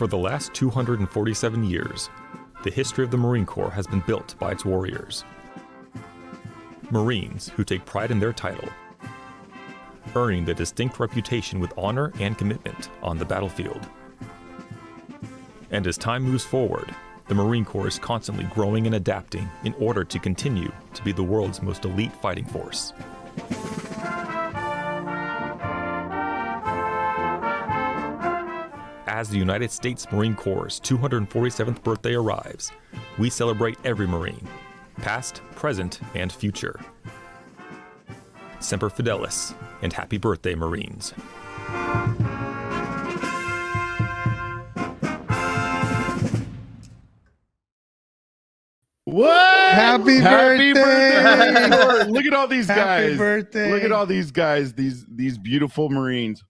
For the last 247 years, the history of the Marine Corps has been built by its warriors. Marines who take pride in their title, earning the distinct reputation with honor and commitment on the battlefield. And as time moves forward, the Marine Corps is constantly growing and adapting in order to continue to be the world's most elite fighting force. As the United States Marine Corps' 247th birthday arrives, we celebrate every Marine, past, present, and future. Semper Fidelis, and happy birthday, Marines. What? Happy birthday! Look at all these guys. Happy birthday! Look at all these guys. These beautiful Marines.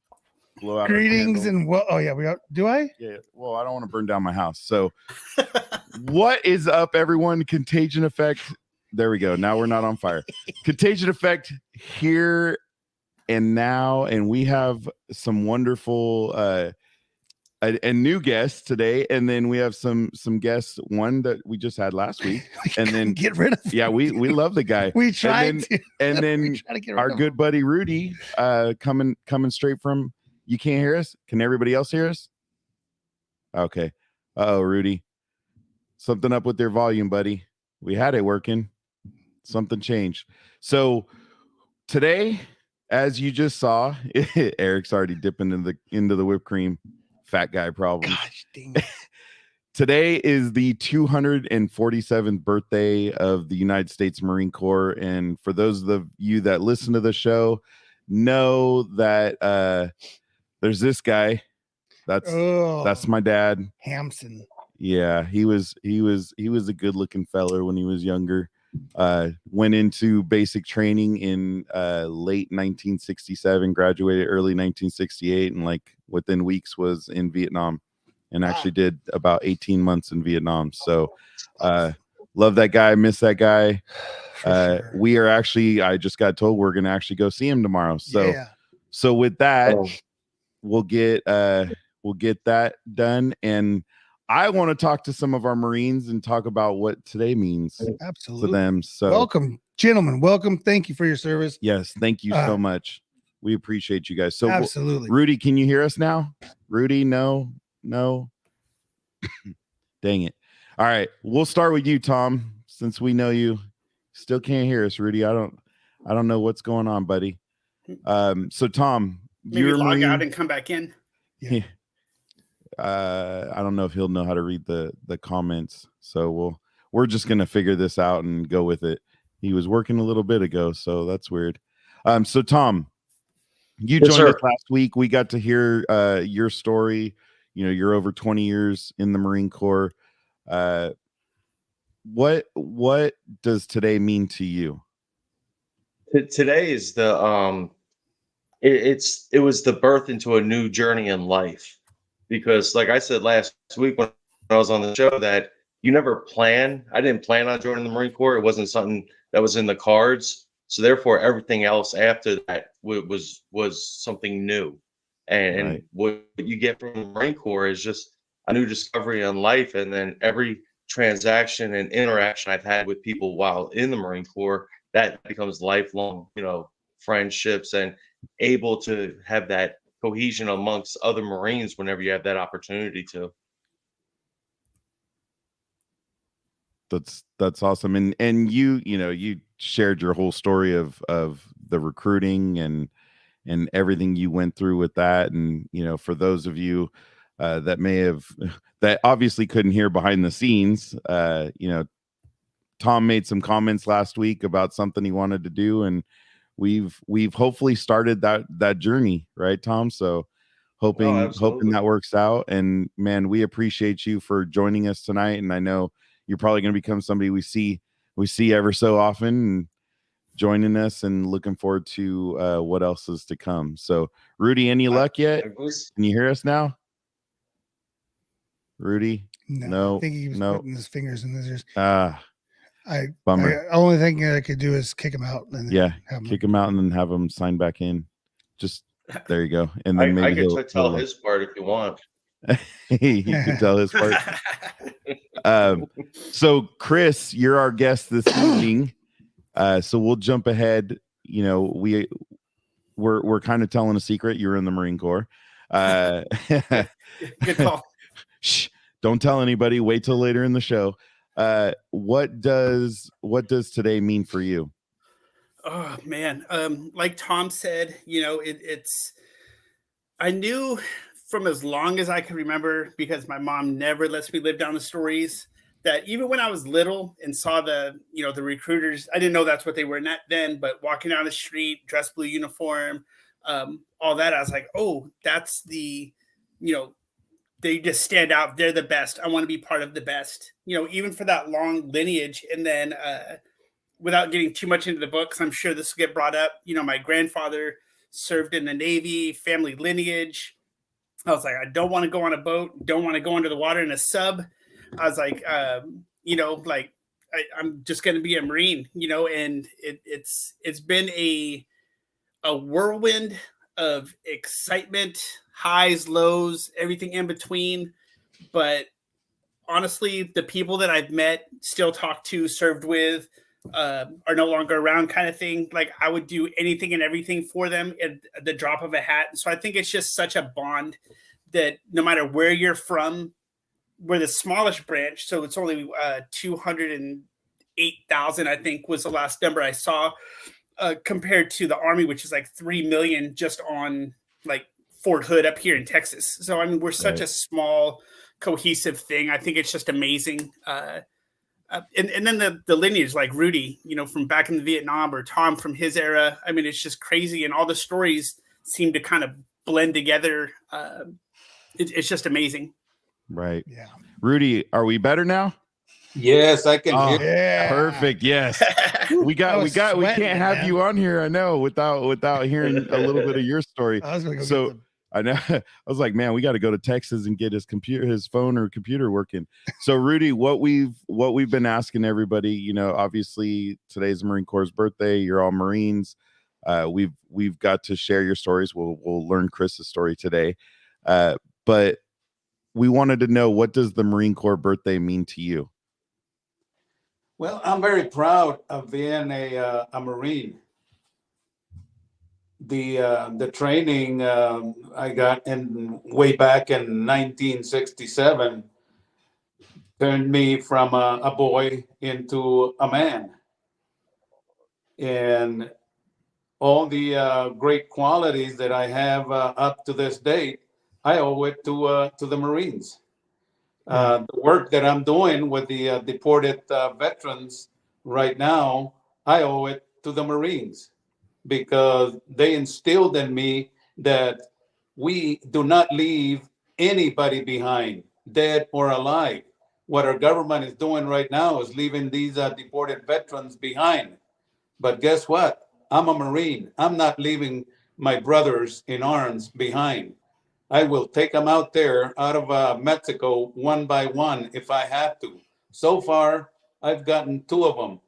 Blow out Greetings and well. Oh yeah, we are. Do I? Yeah. Well, I don't want to burn down my house. So, what is up, everyone? Contagion Effect. There we go. Now we're not on fire. Contagion Effect here and now, and we have some wonderful a new guest today, and then we have some guests. One that we just had last week, and then get rid of. Yeah, we love the guy. We tried and then to get rid our of good buddy Rudy, coming straight from. You can't hear us? Can everybody else hear us? Okay. Uh-oh, Rudy. Something up with their volume, buddy. We had it working. Something changed. So today, as you just saw, Eric's already dipping into the whipped cream. Fat guy problem. Gosh, dang it. Today is the 247th birthday of the United States Marine Corps. And for those of you that listen to the show, know that there's this guy. That's my dad. Hampson. Yeah, he was a good looking feller when he was younger. Went into basic training in late 1967, graduated early 1968, and like within weeks was in Vietnam, and actually did about 18 months in Vietnam. So love that guy, miss that guy. Sure. We are actually, I just got told we're gonna actually go see him tomorrow. So yeah. So with that, we'll get that done, and I want to talk to some of our Marines and talk about what today means Absolutely. to them. So welcome, gentlemen. Welcome. Thank you for your service. Yes, thank you so much. We appreciate you guys. So absolutely. Rudy, can you hear us now? Rudy, no. Dang it. All right, we'll start with you, Tom, since we know you still can't hear us. Rudy, I don't know what's going on, buddy. So Tom, maybe log out and come back in. Yeah. I don't know if he'll know how to read the comments, so we're just gonna figure this out and go with it. He was working a little bit ago, so that's weird. So Tom, you joined us last week. We got to hear your story. You know, you're over 20 years in the Marine Corps. What does today mean to you? Today is the it was the birth into a new journey in life. Because like I said last week when I was on the show, that you never plan. I didn't plan on joining the Marine Corps. It wasn't something that was in the cards. So therefore, everything else after that was something new. And what you get from the Marine Corps is just a new discovery in life. And then every transaction and interaction I've had with people while in the Marine Corps, that becomes lifelong, friendships, and able to have that cohesion amongst other Marines whenever you have that opportunity to. That's awesome. And you shared your whole story of the recruiting and everything you went through with that. And for those of you that obviously couldn't hear behind the scenes, Tom made some comments last week about something he wanted to do, and we've hopefully started that journey, right, Tom? So hoping that works out. And man, we appreciate you for joining us tonight. And I know you're probably going to become somebody we see ever so often, and joining us, and looking forward to what else is to come. So Rudy, any luck yet? Can you hear us now? Rudy? No. I think he was putting his fingers in his ears. Bummer. Only thing I could do is kick him out. And kick him out and then have him sign back in. Just there you go. And then maybe I could tell his part if you want. He could tell his part. So Chris, you're our guest this evening. So we'll jump ahead. You know, we're kind of telling a secret. You're in the Marine Corps. Good call. Shh, don't tell anybody. Wait till later in the show. What does today mean for you? Oh man, like Tom said, you know, it's. I knew from as long as I can remember, because my mom never lets me live down the stories, that even when I was little and saw the recruiters, I didn't know that's what they were then, but walking down the street, dress blue uniform, all that, I was like, oh, that's the, they just stand out. They're the best. I want to be part of the best, even for that long lineage. And then without getting too much into the books, I'm sure this will get brought up. My grandfather served in the Navy, family lineage. I was like, I don't want to go on a boat, don't want to go under the water in a sub. I was like, I'm just going to be a Marine, and it's been a whirlwind of excitement, highs, lows, everything in between. But honestly, the people that I've met, still talked to, served with, are no longer around, kind of thing. Like, I would do anything and everything for them at the drop of a hat. So I think it's just such a bond that no matter where you're from, we're the smallest branch. So it's only 208,000, I think, was the last number I saw, compared to the Army, which is like 3 million just on like Fort Hood up here in Texas. So, I mean, we're such a small, cohesive thing. I think it's just amazing. And then the lineage, like Rudy, from back in the Vietnam, or Tom from his era. I mean, it's just crazy. And all the stories seem to kind of blend together. It's just amazing. Right. Yeah. Rudy, are we better now? Yes, I can hear. Yeah. Perfect. Yes. We can't have you on here, I know, without hearing a little bit of your story. I was gonna go So get I know. I was like, man, we got to go to Texas and get his phone or computer working. So Rudy, what we've been asking everybody, obviously today's Marine Corps' birthday. You're all Marines. We've got to share your stories. We'll learn Chris's story today. But we wanted to know, what does the Marine Corps birthday mean to you? Well, I'm very proud of being a Marine. The training I got way back in 1967 turned me from a boy into a man, and all the great qualities that I have up to this date, I owe it to the Marines. The work that I'm doing with the deported veterans right now, I owe it to the Marines, because they instilled in me that we do not leave anybody behind, dead or alive. What our government is doing right now is leaving these deported veterans behind. But guess what? I'm a Marine. I'm not leaving my brothers in arms behind. I will take them out there, out of Mexico, one by one, if I have to. So far, I've gotten 2 of them.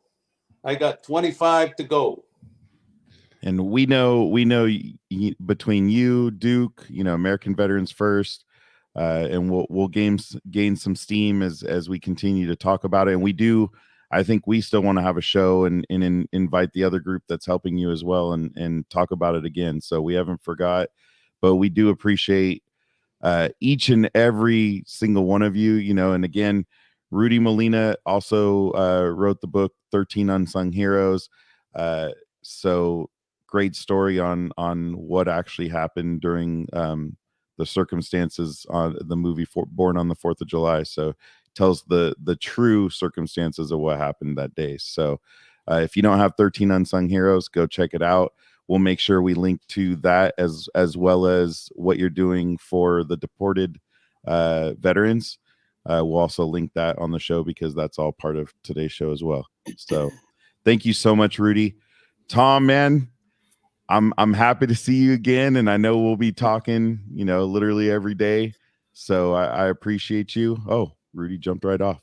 I got 25 to go. And we know between you, Duke, American Veterans First, and we'll gain some steam as we continue to talk about it. And we do, I think we still want to have a show and invite the other group that's helping you as well, and talk about it again. So we haven't forgot, but we do appreciate each and every single one of you, and again, Rudy Molina also wrote the book 13 Unsung Heroes. So great story on what actually happened during the circumstances on the movie Born on the 4th of July. So tells the true circumstances of what happened that day. So if you don't have 13 Unsung Heroes, go check it out. We'll make sure we link to that as well as what you're doing for the deported veterans. We'll also link that on the show, because that's all part of today's show as well. So thank you so much, Rudy. Tom, man, I'm happy to see you again, and I know we'll be talking, literally every day. So I appreciate you. Oh, Rudy jumped right off.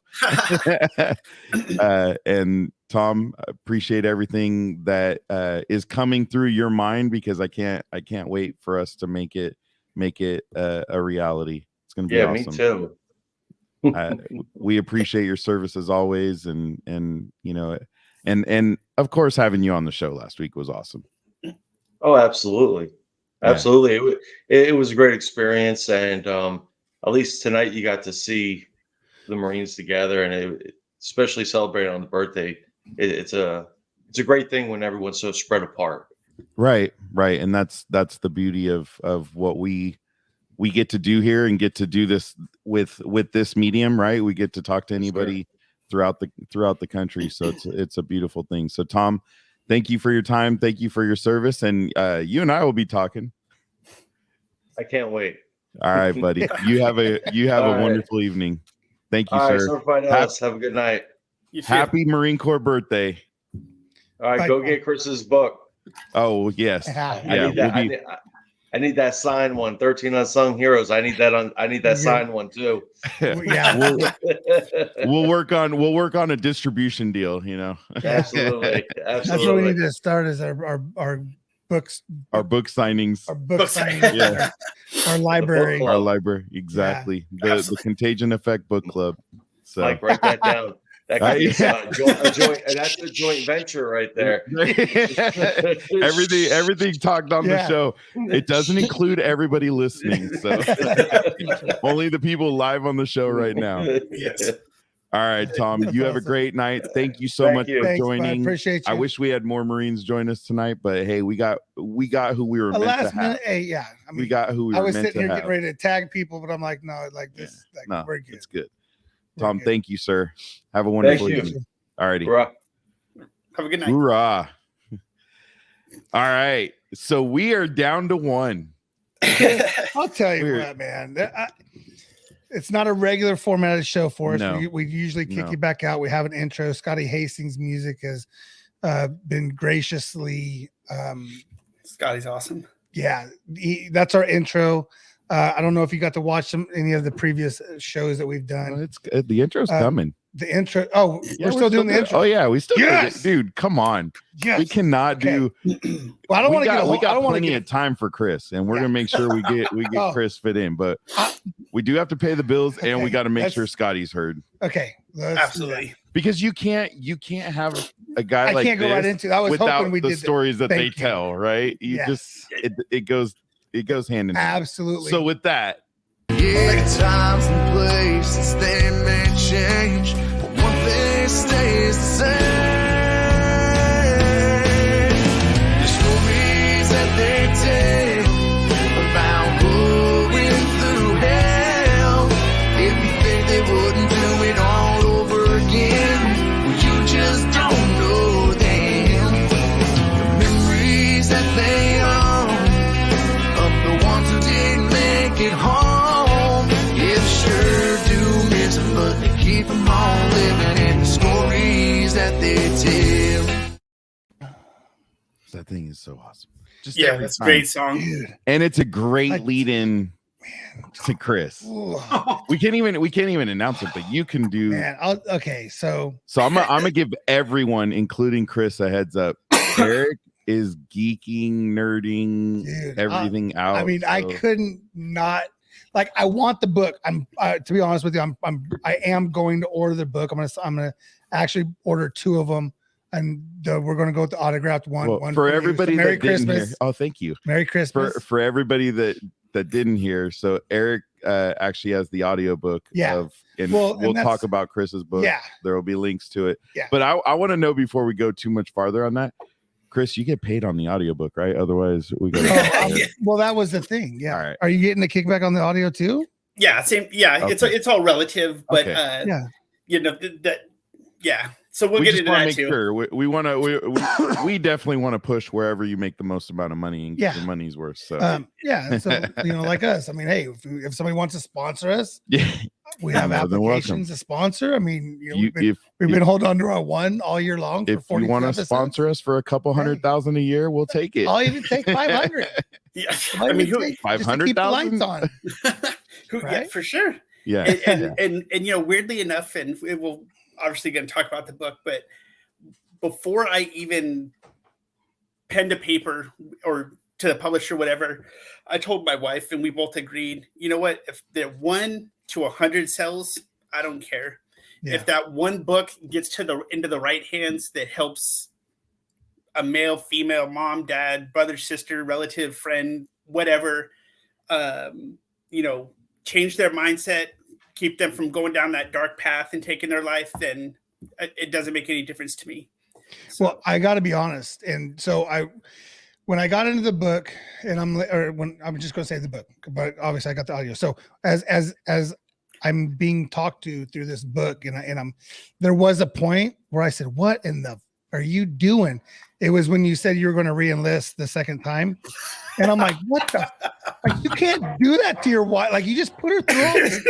And Tom, appreciate everything that is coming through your mind, because I can't wait for us to make it a reality. It's going to be awesome. Me too. We appreciate your service as always, and you know, and of course having you on the show last week was awesome. Oh, absolutely. Absolutely. It was a great experience. And at least tonight you got to see the Marines together, and especially celebrating on the birthday. It's a great thing when everyone's so spread apart. Right. And that's the beauty of what we get to do here, and get to do this with this medium, right? We get to talk to anybody throughout the country. So it's a beautiful thing. So Tom, thank you for your time. Thank you for your service. And you and I will be talking. I can't wait. All right, buddy. You have a wonderful evening. Thank you, sir. So everybody else, have a good night. Happy Marine Corps birthday. All right, go get Chris's book. Oh, yes. I need that signed one, 13 Unsung Heroes. I need that signed one too. Yeah. We'll work on a distribution deal, you know. Absolutely. That's what we need to start, is our books, our book signings, yeah. Our library. Our library. Exactly. Yeah. The Contagion Effect Book Club. So Mike, write that down. That could be a joint, and that's a joint venture right there. everything talked on the show. It doesn't include everybody listening. So only the people live on the show right now. Yes. All right, Tom, you have a great night. Thank you so much for joining. I appreciate you. I wish we had more Marines join us tonight, but hey, we got who we were meant to have. Minute, hey, yeah. I mean, we got who we were meant to have. I was sitting here getting ready to tag people, but I'm like, no, like this. No, we're good. It's good. Tom, thank you, sir. Have a wonderful evening. All righty. Have a good night. Hoorah. All right. So we are down to one. I'll tell you what, man. It's not a regular formatted show for us. No. We usually kick you back out. We have an intro. Scotty Hastings' music has been graciously. Scotty's awesome. Yeah, that's our intro. I don't know if you got to watch any of the previous shows that we've done. It's the intro's coming. The intro. Oh, yeah, we're still doing the intro. Oh yeah, we still. Yes, dude. Come on. Yes. We cannot do. Well, I don't want to get. We got plenty of time for Chris, and we're gonna make sure we get Chris fit in. But we do have to pay the bills, and we got to make sure Scotty's heard. Okay, absolutely. Because you can't have a guy like this. I can't go right into. I was hoping we did the stories that they tell. Right? You just it goes hand in hand. Absolutely. So with that, times and places they may change, but one thing stays the same. The stories that they tell about going through hell. If you think they wouldn't do it all over again, well, you just don't know them. The memories that they own of the ones who didn't make it home, it sure do miss them, but they keep them all living in the stories that they tell. That thing is so awesome. Just that's a great song. Dude. And it's a great lead-in to Chris. We can't even announce it, but you can do. Man, so I'm gonna give everyone, including Chris, a heads up. Eric is geeking, nerding, everything out. I mean, so. I couldn't not. Like, I want the book. I'm to be honest with you, I am going to order the book. I'm gonna actually order 2 of them, and we're gonna go with the autographed one. Well, one for everybody Merry that Christmas. didn't hear. Oh, thank you. Merry Christmas. For everybody that didn't hear. So Eric actually has the audiobook we'll talk about Chris's book. Yeah. There will be links to it. Yeah. But I want to know, before we go too much farther on that, Chris, you get paid on the audiobook, right? Otherwise we go. Well, that was the thing. Yeah. All right. Are you getting a kickback on the audio too? Yeah, same. Yeah, okay. It's all relative, but you know that. Yeah, so we'll get into that too. Sure. We want to. We definitely want to push wherever you make the most amount of money and get your money's worth. So so like us. I mean, hey, if somebody wants to sponsor us, we have applications to sponsor. I mean, we've been holding on to our one all year long. If you want to sponsor us for a couple $100,000 a year, we'll take it. I'll even take 500. Yeah, I mean, 500,000 lights on. Yeah, for sure. Yeah, and weirdly enough, and we'll obviously going to talk about the book, but before I even pen to paper or to the publisher, whatever. I told my wife, and we both agreed, you know what, if the 1 to 100 sells, I don't care. Yeah. If that one book gets into the right hands that helps a male, female, mom, dad, brother, sister, relative, friend, whatever, change their mindset, keep them from going down that dark path and taking their life, then it doesn't make any difference to me. So. Well, I got to be honest. And so when I got into the book, and I'm just going to say the book, but obviously I got the audio. So as I'm being talked to through this book, and there was a point where I said, "What in the are you doing?" It was when you said you were going to re-enlist the second time, and I'm like, "What the? Like, you can't do that to your wife. Like, you just put her through all this.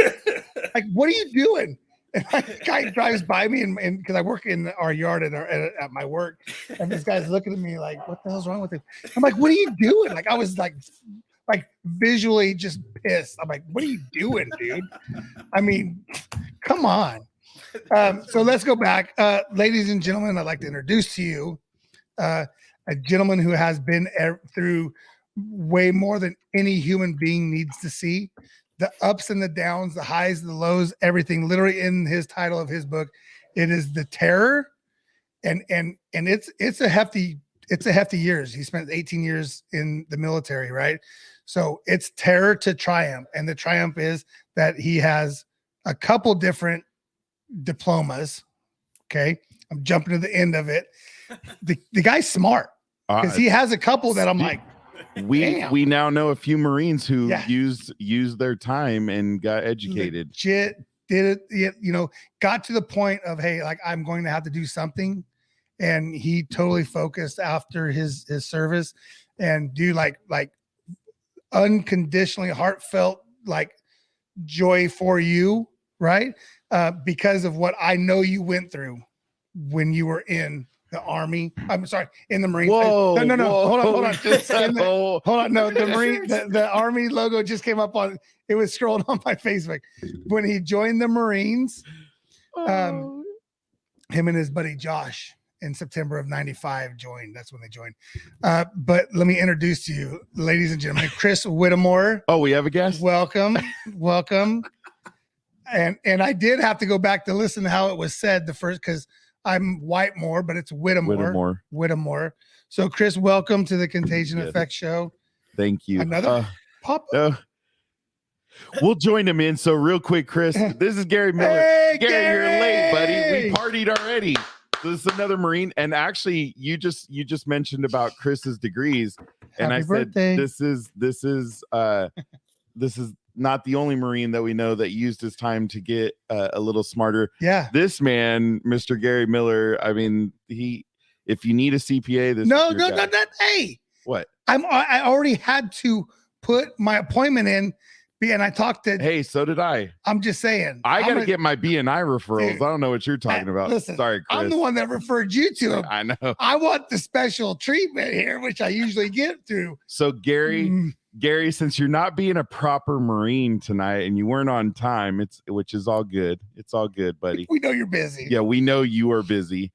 Like, what are you doing?" And the guy drives by me, and because I work in our yard at my work, and this guy's looking at me like, "What the hell's wrong with him?" I'm like, "What are you doing?" Like, I was like visually just pissed. I'm like, "What are you doing, dude?" I mean, come on. So let's go back, ladies and gentlemen. I'd like to introduce to you a gentleman who has been through way more than any human being needs to see. The ups and the downs, the highs, the lows, everything. Literally in his title of his book, it is The Terror, and it's a hefty years. He spent 18 years in the military, right? So it's terror to triumph, and the triumph is that he has a couple different diplomas. Okay, I'm jumping to the end of it. The guy's smart because he has a couple that I'm like. We now know a few Marines who used their time and got educated. Legit did it, got to the point of, hey, like, I'm going to have to do something. And he totally focused after his service and do like unconditionally heartfelt, like, joy for you, right? Because of what I know you went through when you were in the Army. I'm sorry, in the Marines. Whoa, no. Hold on. Hold on. No, the Marine, the Army logo just came up on. It was scrolled on my Facebook when he joined the Marines. Him and his buddy Josh in September of '95 joined. That's when they joined. But let me introduce to you, ladies and gentlemen, Chris Whittemore. Oh, we have a guest. Welcome. And I did have to go back to listen to how it was said the first, because I'm Whitemore, but it's Whittemore. So, Chris, welcome to the Contagion Effect Show. Thank you. Another pop. We'll join him in. So, real quick, Chris, this is Gary Miller. Hey, Gary, you're late, buddy. We partied already. This is another Marine, and actually, you just mentioned about Chris's degrees, and Happy birthday. This is not the only Marine that we know that used his time to get a little smarter. Yeah. This man, Mr. Gary Miller, I mean, if you need a CPA, this no. Hey, what? I already had to put my appointment in, and I talked to. Hey, so did I. I'm just saying. I got to get my BNI referrals. Dude, I don't know what you're talking about. Listen, sorry, Chris. I'm the one that referred you to him. I know. I want the special treatment here, which I usually get through. So, Gary, since you're not being a proper Marine tonight and you weren't on time, which is all good. It's all good, buddy. We know you're busy. Yeah, we know you are busy.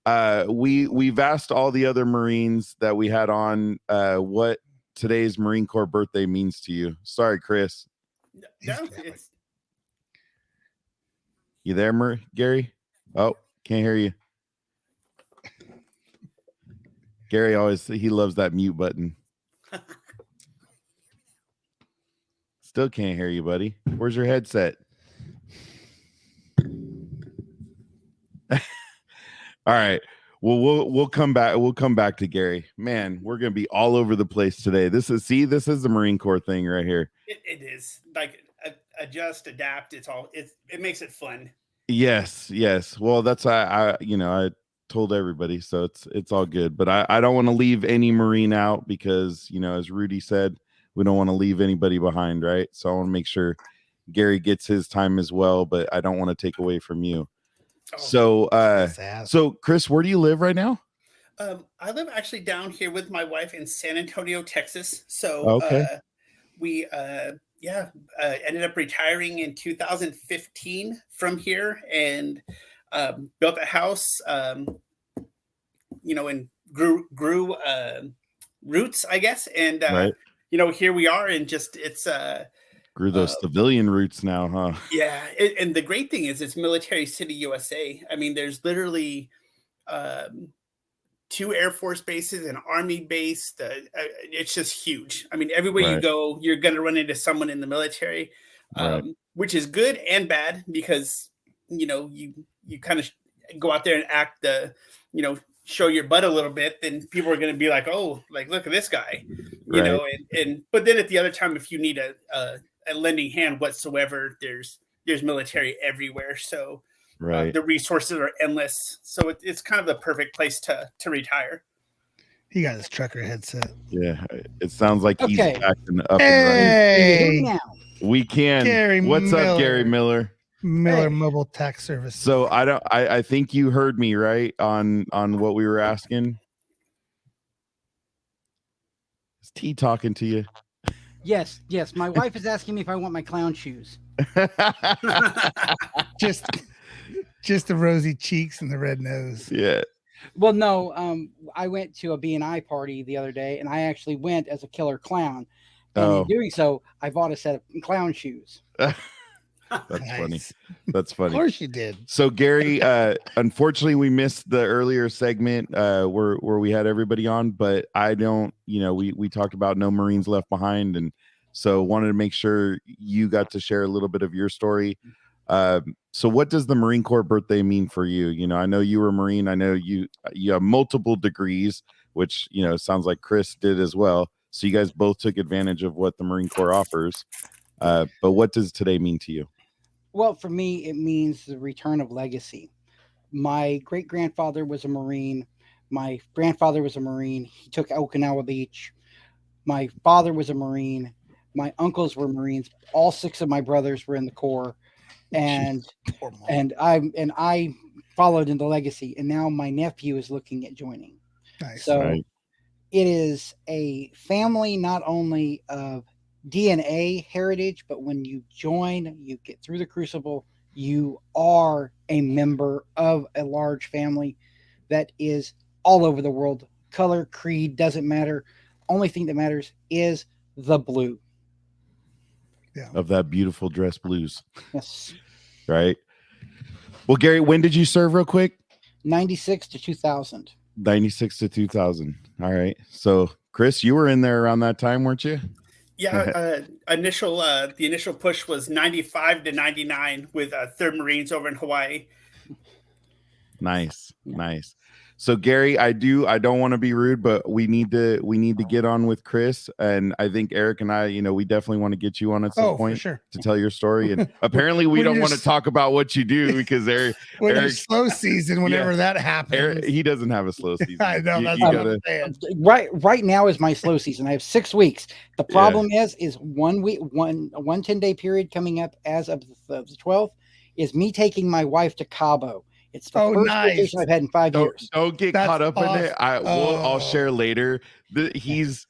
We've asked all the other Marines that we had on what today's Marine Corps birthday means to you. Sorry, Chris. No, you there, Gary? Oh, can't hear you. Gary he loves that mute button. Still can't hear you, buddy. Where's your headset? All right. Well, we'll come back. We'll come back to Gary. Man, we're gonna be all over the place today. This is the Marine Corps thing right here. It is like adjust, adapt. It makes it fun. Yes. Well, that's I told everybody, so it's all good. But I don't want to leave any Marine out because as Rudy said, we don't want to leave anybody behind, right? So I want to make sure Gary gets his time as well, but I don't want to take away from you. So Chris, where do you live right now? I live actually down here with my wife in San Antonio, Texas. So we ended up retiring in 2015 from here and built a house, and grew roots, I guess. And right. here we are, and just it's grew those civilian roots now, huh? Yeah, and the great thing is it's Military City, USA. I mean, there's literally 2 Air Force bases, an Army base. It's just huge. I mean, everywhere you go, you're going to run into someone in the military, which is good and bad because, you kind of go out there and act show your butt a little bit, then people are going to be like, oh, like, look at this guy, you know, but then at the other time, if you need a lending hand whatsoever, there's military everywhere. So the resources are endless. So it's kind of the perfect place to retire. He got his trucker headset. Yeah, it sounds like he's back and up and running. We can. Gary What's Miller. Up, Gary Miller? Miller Mobile Tax Service. So I think you heard me right on what we were asking. Is T talking to you? Yes. My wife is asking me if I want my clown shoes. just the rosy cheeks and the red nose. Yeah. Well, no. I went to a B&I party the other day, and I actually went as a killer clown. And in doing so, I bought a set of clown shoes. That's funny. That's funny. Of course you did. So Gary, unfortunately we missed the earlier segment where we had everybody on, but I don't, we talked about no Marines left behind, and so wanted to make sure you got to share a little bit of your story. So what does the Marine Corps birthday mean for you? I know you were a Marine. I know you have multiple degrees, which, sounds like Chris did as well. So you guys both took advantage of what the Marine Corps offers. But what does today mean to you? Well, for me, it means the return of legacy. My great-grandfather was a Marine. My grandfather was a Marine. He took Okinawa Beach. My father was a Marine. My uncles were Marines. All 6 of my brothers were in the Corps. And I followed in the legacy. And now my nephew is looking at joining. Nice. So it is a family not only of DNA heritage, but when you join, you get through the crucible, you are a member of a large family that is all over the world. Color, creed, doesn't matter. Only thing that matters is the blue. Yeah. Of that beautiful dress blues. Yes. Right. Well, Gary, when did you serve real quick? 96 to 2000. 96 to 2000. All right. So Chris, you were in there around that time, weren't you? Yeah, the initial push was 95 to 99 with 3rd Marines over in Hawaii. Nice. So Gary, I don't want to be rude, but we need to get on with Chris, and I think Eric and I, we definitely want to get you on at some point to tell your story. And apparently we don't want to talk about what you do because Eric's slow season, whenever that happens. He doesn't have a slow season. I know that's what I'm saying. Right now is my slow season. I have 6 weeks. The problem is 1 week, one 10-day period coming up as of the 12th is me taking my wife to Cabo. It's the first vacation I've had in 5 years. Don't get caught up in it. I'll share later. It's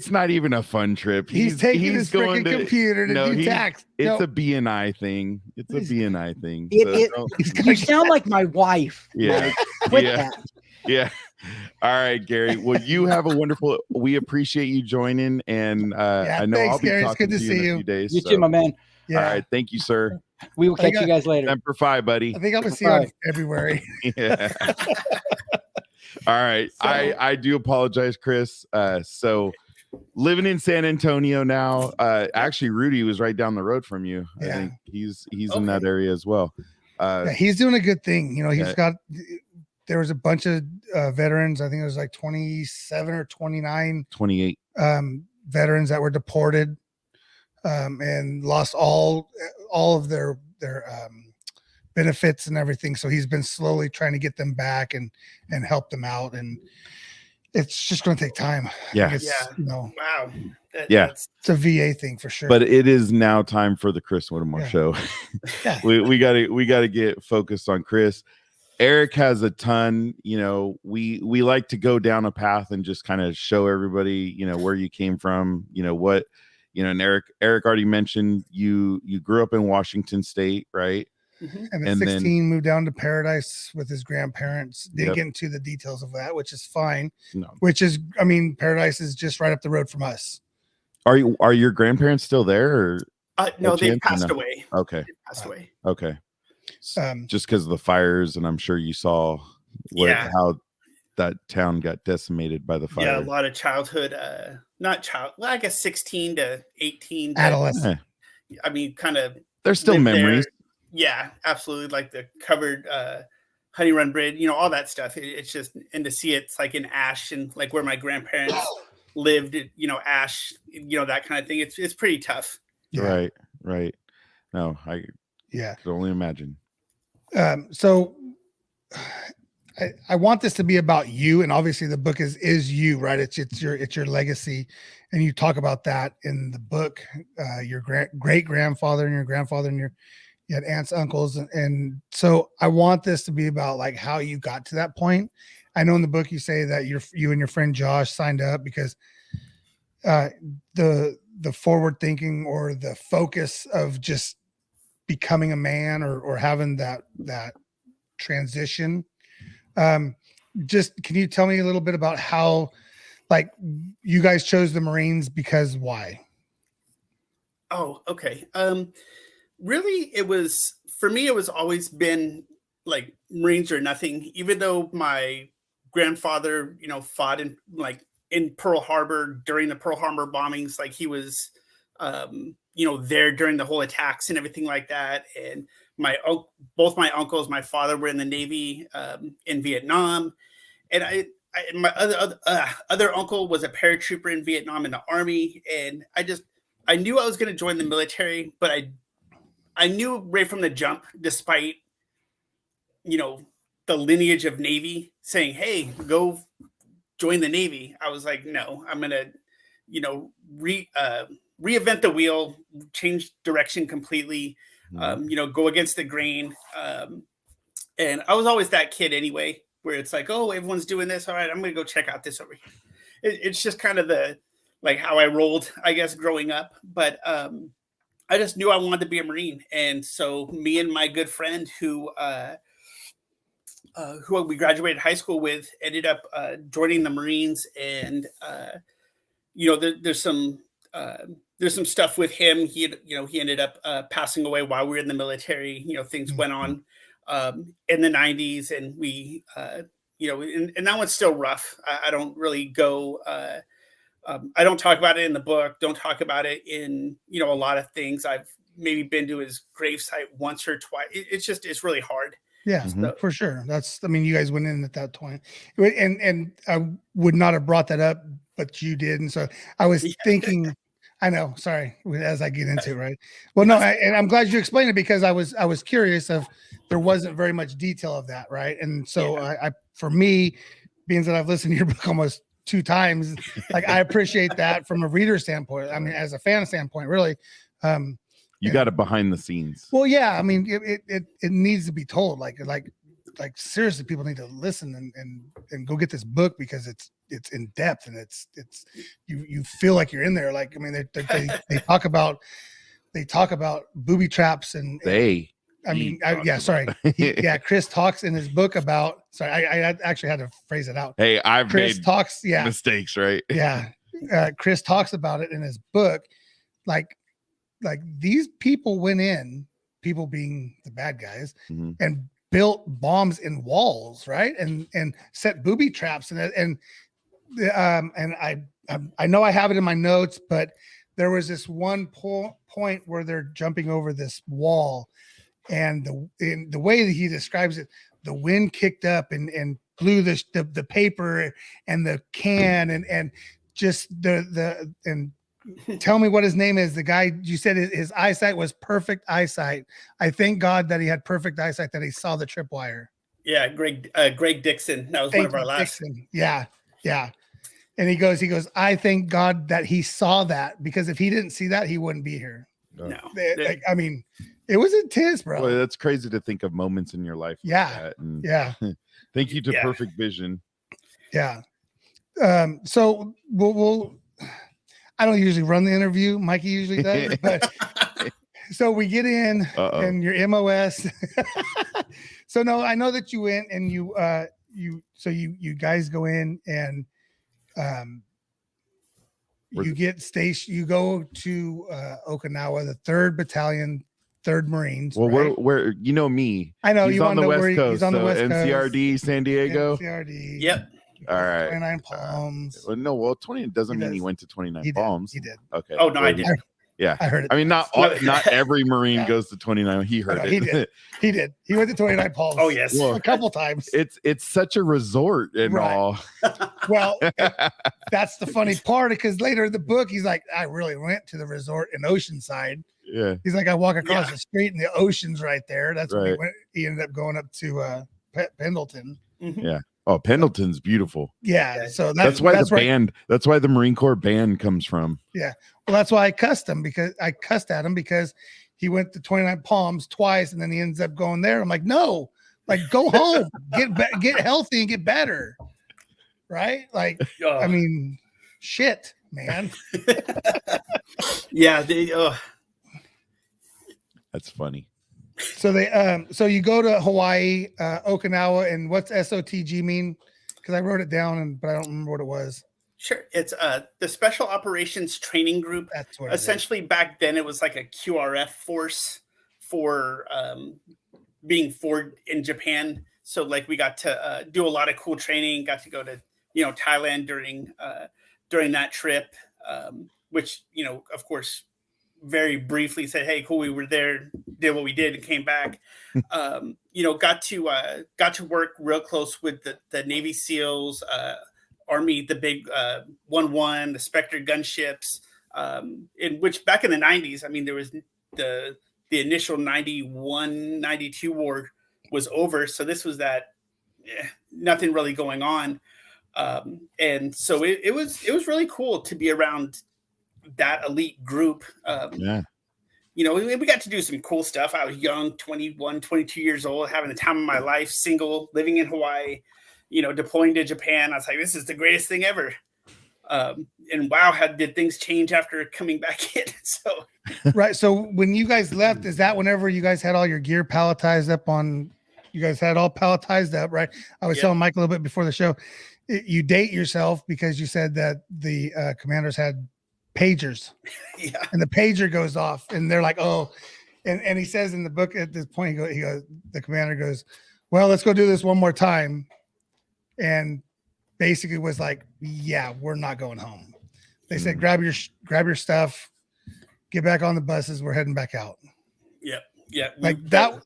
not even a fun trip. He's taking his freaking computer to do tax. It's a B&I thing. It's a B&I thing. You sound like my wife. Yeah. Yeah. All right, Gary. Well, you have a wonderful. We appreciate you joining, and I know I'll be Gary. talking it's good to you in a few few days. You too, my man. Yeah. All right. Thank you, sir. We will catch you guys later. Semper Fi, buddy. I think I'm going to see you in February. Yeah. All right. So, I do apologize, Chris. So living in San Antonio now. Actually, Rudy was right down the road from you. Yeah. I think he's in that area as well. He's doing a good thing. He's got. There was a bunch of veterans. I think it was like 27 or 28 veterans that were deported. And lost all of their benefits and everything. So he's been slowly trying to get them back and help them out. And it's just going to take time. Yeah. Wow. It's a VA thing for sure. But it is now time for the Chris Whittemore show. we gotta get focused on Chris. Eric has a ton, we like to go down a path and just kind of show everybody, where you came from, what. And Eric already mentioned you grew up in Washington State, right? And at And 16 then- moved down to Paradise with his grandparents. Didn't Yep. get into the details of that, which is fine. No. Which is, I mean, Paradise is just right up the road from us. Are your grandparents still there? Or No, they chance or passed no? away. Okay. They passed away. Okay. Um, Just because of the fires, and I'm sure you saw Yeah. how that town got decimated by the fire. Yeah, a lot of childhood, well, I guess 16 to 18. but, adolescent. I mean, kind of. There's still lived memories. there. Yeah, absolutely. Like the covered Honey Run Bridge, you know, all that stuff. It's just, and to see it's like in ash and like where my grandparents lived, you know, ash, you know, that kind of thing. It's pretty tough. Yeah. Right. No, I Yeah. could only imagine. So I want this to be about you, and obviously the book is you, right? It's your legacy, and you talk about that in the book. Your great grandfather and your grandfather, and you had aunts, uncles, and so I want this to be about like how you got to that point. I know in the book you say that you and your friend Josh signed up because the forward thinking or the focus of just becoming a man or having that transition. Just can you tell me a little bit about how like you guys chose the Marines? Because why? Oh, okay. Really, it was, for me, it was always been like Marines or nothing, even though my grandfather, you know, fought in Pearl Harbor during the Pearl Harbor bombings. Like he was, you know, there during the whole attacks and everything like that. And both my uncles, my father were in the Navy in Vietnam. And my other uncle was a paratrooper in Vietnam in the Army. And I knew I was going to join the military, but I knew right from the jump, despite, you know, the lineage of Navy saying, hey, go join the Navy. I was like, no, I'm going to, you know, reinvent the wheel, change direction completely, you know, go against the grain. And I was always that kid anyway, where it's like, oh, everyone's doing this. All right, I'm going to go check out this over here. It's just kind of like how I rolled, I guess, growing up. But I just knew I wanted to be a Marine. And so me and my good friend who we graduated high school with ended up joining the Marines. And, you know, there's some stuff with him. He ended up passing away while we were in the military. You know, things went on in the 90s, and we, you know, and that one's still rough. I don't really go, I don't talk about it in the book. Don't talk about it in, you know, a lot of things. I've maybe been to his gravesite once or twice. It's really hard. Yeah, for sure. I mean, you guys went in at that point, and I would not have brought that up, but you did. And so I was thinking, I know, sorry, as I get into it, right? Well, no, and I'm glad you explained it, because I was curious of, there wasn't very much detail of that. Right. And so I for me, being that I've listened to your book almost 2 times, like I appreciate that from a reader standpoint. I mean, as a fan standpoint, really. You got it behind the scenes. Well, yeah, I mean, it needs to be told. Like seriously, people need to listen and go get this book, because it's in depth, and it's you feel like you're in there. Like, I mean, they talk about booby traps and Chris talks in his book about. Sorry, I actually had to phrase it out. Hey, Chris talks. Yeah, mistakes, right? Yeah, Chris talks about it in his book, like these people went in, people being the bad guys, and built bombs in walls, right? And set booby traps and I know I have it in my notes, but there was this one point where they're jumping over this wall, and the way that he describes it, the wind kicked up and blew the paper and the can and just and tell me what his name is. The guy, you said his eyesight was perfect eyesight. I thank God that he had perfect eyesight, that he saw the tripwire. Yeah, Greg Dixon. That was one of our last. Dixon. Yeah. And he goes, I thank God that he saw that, because if he didn't see that, he wouldn't be here. No. Like, I mean, it was intense, bro. Well, that's crazy to think of moments in your life. Yeah. Like that. Thank you to Perfect Vision. Yeah. So we'll I don't usually run the interview. Mikey usually does, but So we get in Uh-oh. and your MOS. So no, I know that you went and you guys go in and you get stationed. You go to Okinawa, the 3rd Battalion, 3rd Marines. Well, right? we're you know me. I know he's you on the West Coast. He's on the West NCRD, Coast. San Diego. NCRD. Yep. All right. 29 Palms. Well, 20 doesn't mean he went to 29 Palms. He did. Okay. Oh no, I did. Yeah, I heard it. I mean, not every Marine goes to 29. He heard it. He did. He did. He went to 29 Palms. Oh yes, well, a couple times. It's such a resort and all. Well, that's the funny part, because later in the book, he's like, I really went to the resort in Oceanside. Yeah. He's like, I walk across the street and the ocean's right there. That's when Right. he ended up going up to Pendleton. Mhm. Yeah. Oh, Pendleton's beautiful. Yeah. So That's why that's why the Marine Corps band comes from. Yeah. Well, that's why I cussed at him because he went to 29 Palms twice and then he ends up going there. I'm like, no, like go home, get healthy and get better. Right? Like, I mean, shit, man. Yeah. That's funny. So so you go to Hawaii, Okinawa, and what's SOTG mean? Because I wrote it down, but I don't remember what it was. Sure. It's the Special Operations Training Group. That's what essentially back then it was like a QRF force for being forward in Japan. So like we got to do a lot of cool training, got to go to, Thailand during that trip, which, of course, very briefly said, hey, cool, we were there, did what we did and came back. Got to work real close with the Navy SEALs, Army, the big 1-1, the Spectre gunships, in which back in the 90s, I mean, there was the initial 91, 92 war was over. So this was that nothing really going on. And so it was really cool to be around that elite group. Yeah. We got to do some cool stuff. I was young, 21, 22 years old, having the time of my life, single, living in Hawaii, deploying to Japan. I was like, this is the greatest thing ever. And wow, how did things change after coming back in? So right. So when you guys left, is that whenever you guys had all your gear palletized up you guys had all palletized up, right? I was telling Mike a little bit before the show, you date yourself because you said that the commanders had pagers. Yeah. And the pager goes off and they're like, oh, and he says in the book at this point, he goes, the commander goes, well, let's go do this one more time. And basically was like, yeah, we're not going home. They said, grab your stuff, get back on the buses. We're heading back out. Yeah. Yeah. Like that.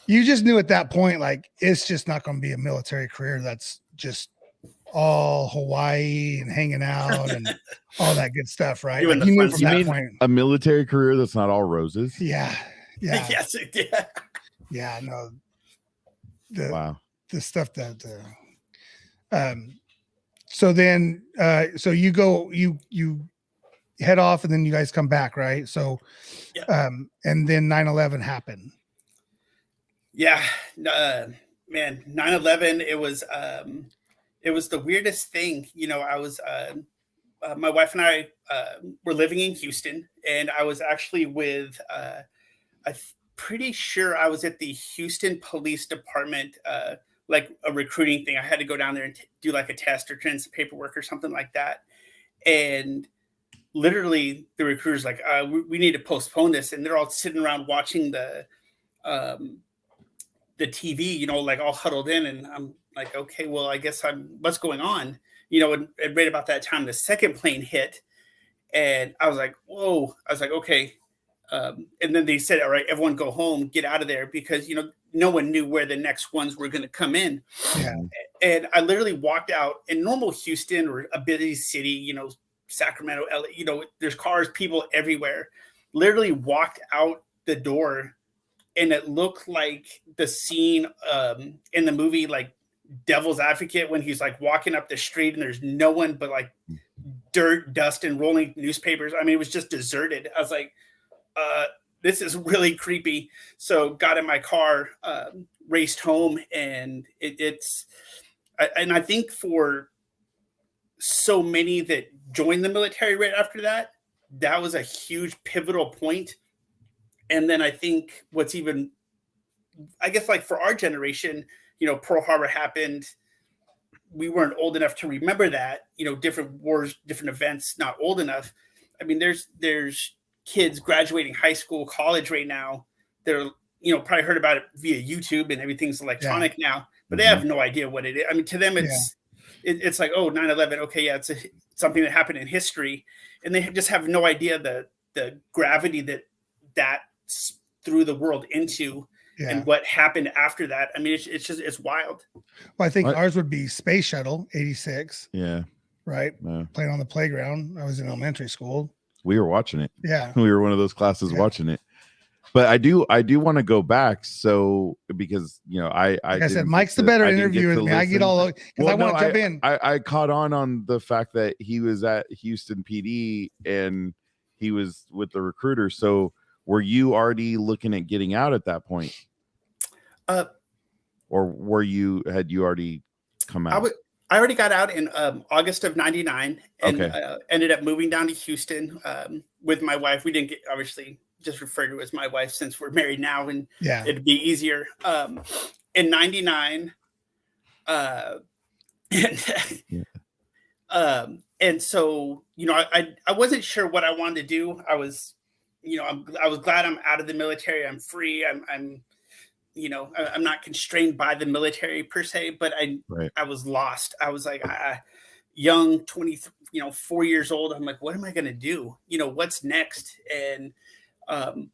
You just knew at that point, like, it's just not going to be a military career. That's just all Hawaii and hanging out and all that good stuff. Right. Like you knew from that point. A military career that's not all roses. Yeah. Yeah. Yes. Yeah. Yeah. No. The stuff that, so then, so you go, you head off and then you guys come back. Right. So, and then 9/11 happened. Yeah, man, 9/11, it was the weirdest thing. I was, my wife and I were living in Houston, and I was actually with, I'm pretty sure I was at the Houston Police Department, like a recruiting thing. I had to go down there and do like a test or turn in some paperwork or something like that. And literally the recruiter's like, we need to postpone this. And they're all sitting around watching the TV, like all huddled in. And I'm like, okay, well, I guess what's going on? And right about that time, the second plane hit. And I was like, whoa. I was like, okay. And then they said, all right, everyone go home, get out of there, because, no one knew where the next ones were going to come in. Yeah. And I literally walked out in normal Houston or a busy city, Sacramento, LA, there's cars, people everywhere. Literally walked out the door, and it looked like the scene in the movie, like Devil's Advocate, when he's like walking up the street and there's no one but like dirt, dust, and rolling newspapers. I mean, it was just deserted. I was like, this is really creepy. So got in my car, raced home, and I think for so many that joined the military right after that, that was a huge pivotal point. And then I think what's even, I guess, like for our generation, you know, Pearl Harbor happened. We weren't old enough to remember that, you know, different wars, different events, not old enough. I mean, there's kids graduating high school, college right now. They're, you know, probably heard about it via YouTube and everything's electronic now, but they have no idea what it is. I mean, to them, it's like, oh, 9/11. Okay. Yeah. It's something that happened in history. And they just have no idea the gravity that threw the world into. Yeah. And what happened after that. I mean, it's wild. Well, I think ours would be Space Shuttle 86. Yeah. Right. Yeah. Playing on the playground. I was in elementary school. We were watching it. Yeah. We were one of those classes watching it. But I do want to go back. So because, you know, like I said, Mike's the better interviewer than me. I get all, because I want to jump in. I caught on the fact that he was at Houston PD and he was with the recruiter. So were you already looking at getting out at that point? Or had you already come out? I already got out in August of '99 and ended up moving down to Houston with my wife. We didn't obviously just refer to as my wife since we're married now, and it'd be easier. In '99, and so, you know, I wasn't sure what I wanted to do. I was glad I'm out of the military. I'm free. I'm you know, I'm not constrained by the military per se, but I was lost. I was like, young, 4 years old. I'm like, what am I going to do? You know, what's next? And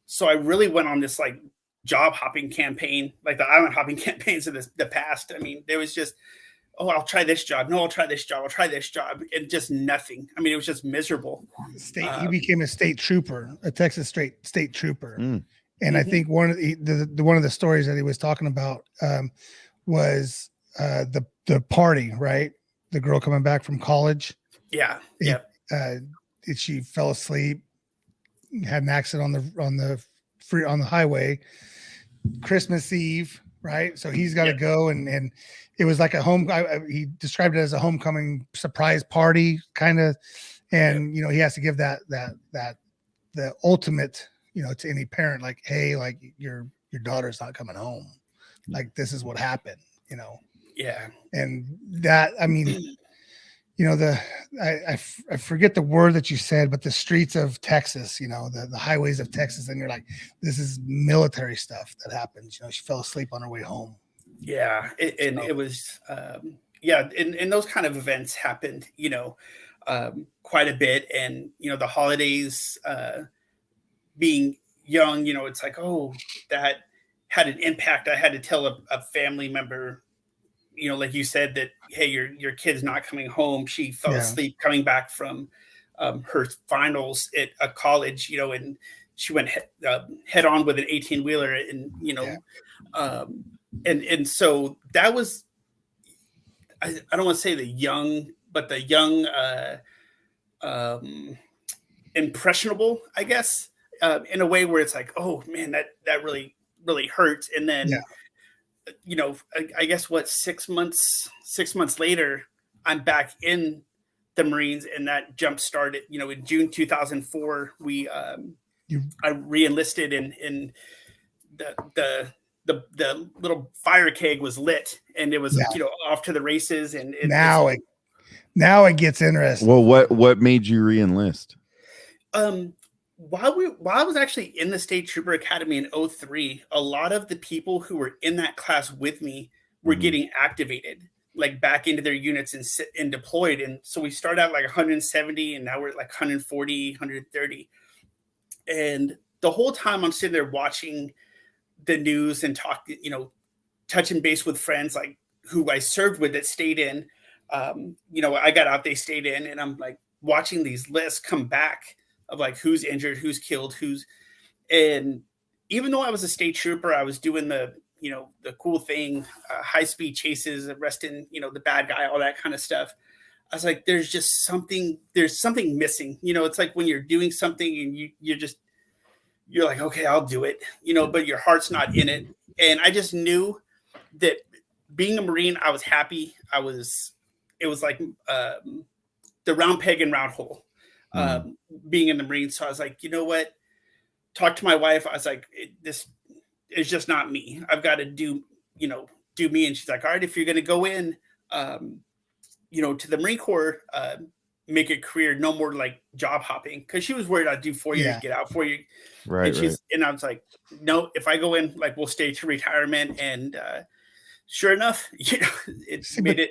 so I really went on this like job hopping campaign, like the island hopping campaigns of the past. I mean, there was just, oh, I'll try this job. No, I'll try this job. I'll try this job. And just nothing. I mean, it was just miserable. He became a state trooper, a Texas state trooper. And I think one of the stories that he was talking about was the party, right? The girl coming back from college. Yeah. She fell asleep, had an accident on the highway, Christmas Eve, right? So he's got to go, and it was like he described it as a homecoming surprise party kind of, and you know, he has to give that the ultimate, you know, to any parent, like, hey, like your daughter's not coming home. Like, this is what happened, you know? Yeah. And that, I mean, you know, I forget the word that you said, but the streets of Texas, you know, the highways of Texas. And you're like, this is military stuff that happens. You know, she fell asleep on her way home. Yeah. It was, and those kind of events happened, you know, quite a bit. And, you know, the holidays, being young, you know, it's like, oh, that had an impact. I had to tell a family member, you know, like you said, that, hey, your kid's not coming home. She fell asleep coming back from her finals at a college, you know, and she went head on with an 18-wheeler, and, you know, and so that was, I don't want to say the young impressionable, I guess. In a way where it's like, oh man, that really, really hurts. And then, you know, I guess 6 months later, I'm back in the Marines, and that jump started, you know, in June 2004, I re-enlisted, in the little fire keg was lit, and it was, you know, off to the races. And now it gets interesting. Well, what made you re-enlist? While I was actually in the State Trooper Academy in 2003, a lot of the people who were in that class with me were getting activated, like back into their units and deployed. And so we started out like 170, and now we're like 140, 130. And the whole time I'm sitting there watching the news and you know, touching base with friends like who I served with that stayed in. You know, I got out, they stayed in, and I'm like watching these lists come back of like who's injured, who's killed, and even though I was a state trooper, I was doing the cool thing, high speed chases, arresting, you know, the bad guy, all that kind of stuff. I was like, there's something missing. You know, it's like when you're doing something and you're like, okay, I'll do it, you know, but your heart's not in it. And I just knew that being a Marine, I was happy. It was like the round peg and round hole. Being in the Marines. So I was like, you know what? talked to my wife. I was like, this is just not me. I've got to do me. And she's like, all right, if you're going to go in, to the Marine Corps, make a career, no more like job hopping. Cause she was worried I'd do 4 years, get out 4 years. Right. And I was like, no, if I go in, like we'll stay to retirement. And, sure enough, made it.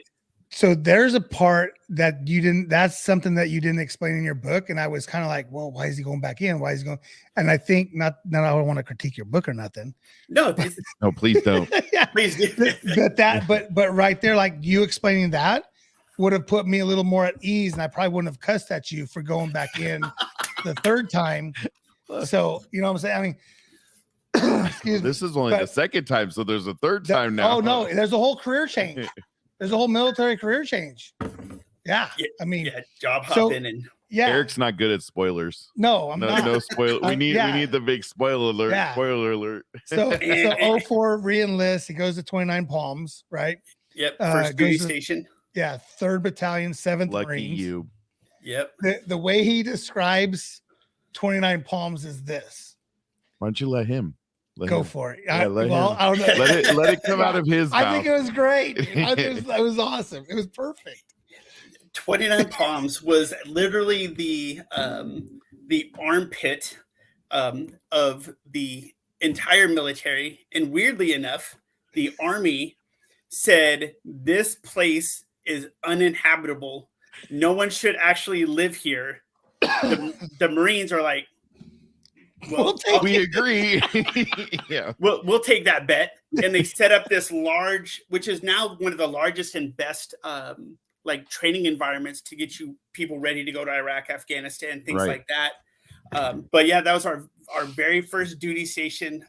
So there's a part that you didn't, that's something that you didn't explain in your book. And I was kind of like, well, why is he going back in? Why is he going? And I think not I don't want to critique your book or nothing. No, no, please don't. Yeah. Please do. But right there, like you explaining that would have put me a little more at ease. And I probably wouldn't have cussed at you for going back in the third time. So, you know what I'm saying? I mean, excuse me. This is only the second time. So there's a third time now. Oh no, there's a whole career change. There's a whole military career change. Yeah. I mean, job hopping and Eric's not good at spoilers. No, I'm not. No spoiler. We need the big spoiler alert. Yeah. Spoiler alert. So 04 re-enlist. He goes to 29 Palms, right? Yep. First duty station. Yeah. 3rd Battalion, 7th Lucky Marines. you. Yep. The way he describes 29 Palms is this. Why don't you let him? Go for it. Yeah, I don't know. Let it come out of his mouth. I think it was great. It was awesome. It was perfect. 29 Palms was literally the armpit of the entire military. And weirdly enough, the Army said this place is uninhabitable. No one should actually live here. The Marines are like, well, we agree. Yeah, we'll take that bet. And they set up this large, which is now one of the largest and best like training environments to get people ready to go to Iraq, Afghanistan, things like that. But yeah, that was our very first duty station,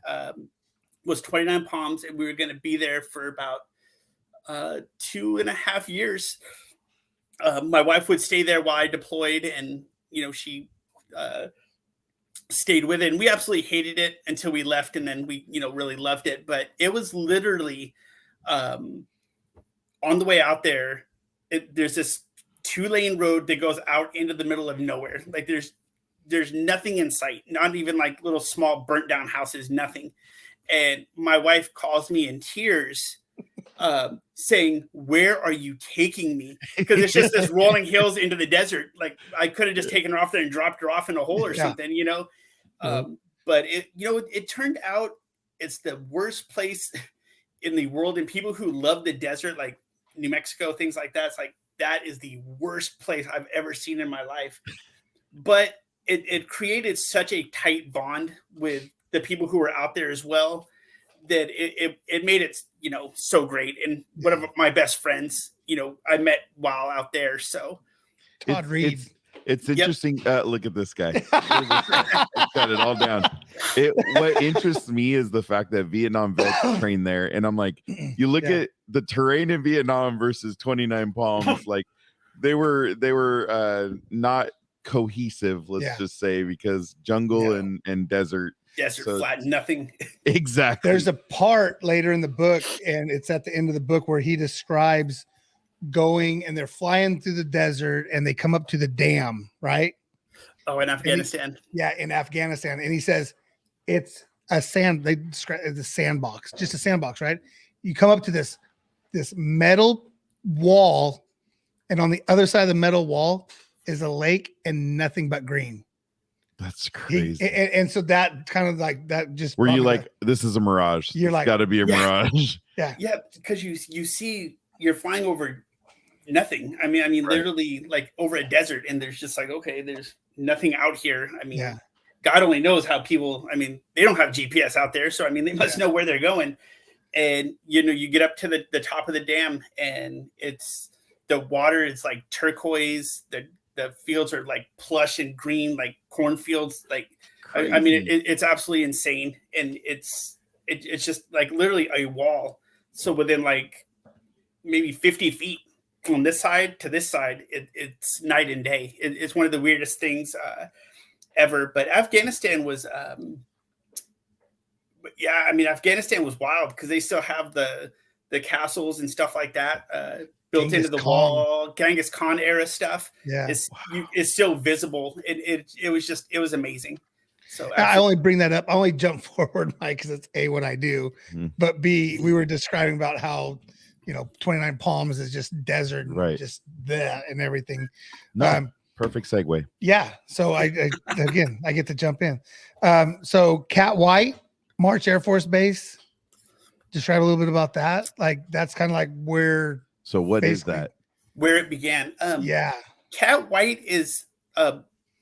was 29 Palms, and we were going to be there for about 2.5 years. My wife would stay there while I deployed, and she stayed with it, and we absolutely hated it until we left, and then we really loved it. But it was literally on the way out there, there's this 2-lane road that goes out into the middle of nowhere. Like there's nothing in sight, not even like little small burnt down houses, nothing. And my wife calls me in tears, saying, "Where are you taking me?" Because it's just this rolling hills into the desert. Like I could have just taken her off there and dropped her off in a hole or something, But it turned out it's the worst place in the world. And people who love the desert, like New Mexico, things like that, it's like that is the worst place I've ever seen in my life. But it created such a tight bond with the people who were out there as well, that it made it, so great. And one of my best friends, I met while out there. So Todd Reed. It's interesting. Look at this guy. Got it all down. What interests me is the fact that Vietnam vets train there. And I'm like, you look at the terrain in Vietnam versus 29 Palms, like they were not cohesive, let's just say, because jungle and desert. Desert, flat, nothing. Exactly. There's a part later in the book, and it's at the end of the book, where he describes going and they're flying through the desert and they come up to the dam, right? Oh, in Afghanistan. In Afghanistan. And he says it's they describe it as a sandbox, just a sandbox, right? You come up to this metal wall, and on the other side of the metal wall is a lake and nothing but green. That's crazy. And so that kind of like that just were you like, this is a mirage? You're like, got to be a mirage. Yeah. Yeah, because you see you're flying over nothing. I mean, literally like over a desert, and there's just like, okay, there's nothing out here. I mean, God only knows how people, they don't have GPS out there. So, they must know where they're going. And, you get up to the top of the dam, and it's the water is like turquoise. The fields are like plush and green, like cornfields. Like, it's absolutely insane. And it's just like literally a wall. So within like maybe 50 feet from this side to this side, it's night and day. It's one of the weirdest things ever. But Afghanistan was, Afghanistan was wild because they still have the castles and stuff like that built Genghis into the Khan. wall. Genghis Khan era stuff is still visible. It was amazing. So I only bring that up. I only jump forward, Mike, because it's A, what I do, but B, we were describing about how, 29 Palms is just desert, and Right. just that and everything. No, perfect segue. Yeah. So I get to jump in. So Cat White, March Air Force Base. Describe a little bit about that. Like, that's kind of like where. So what is that? Where it began. Yeah. Cat White is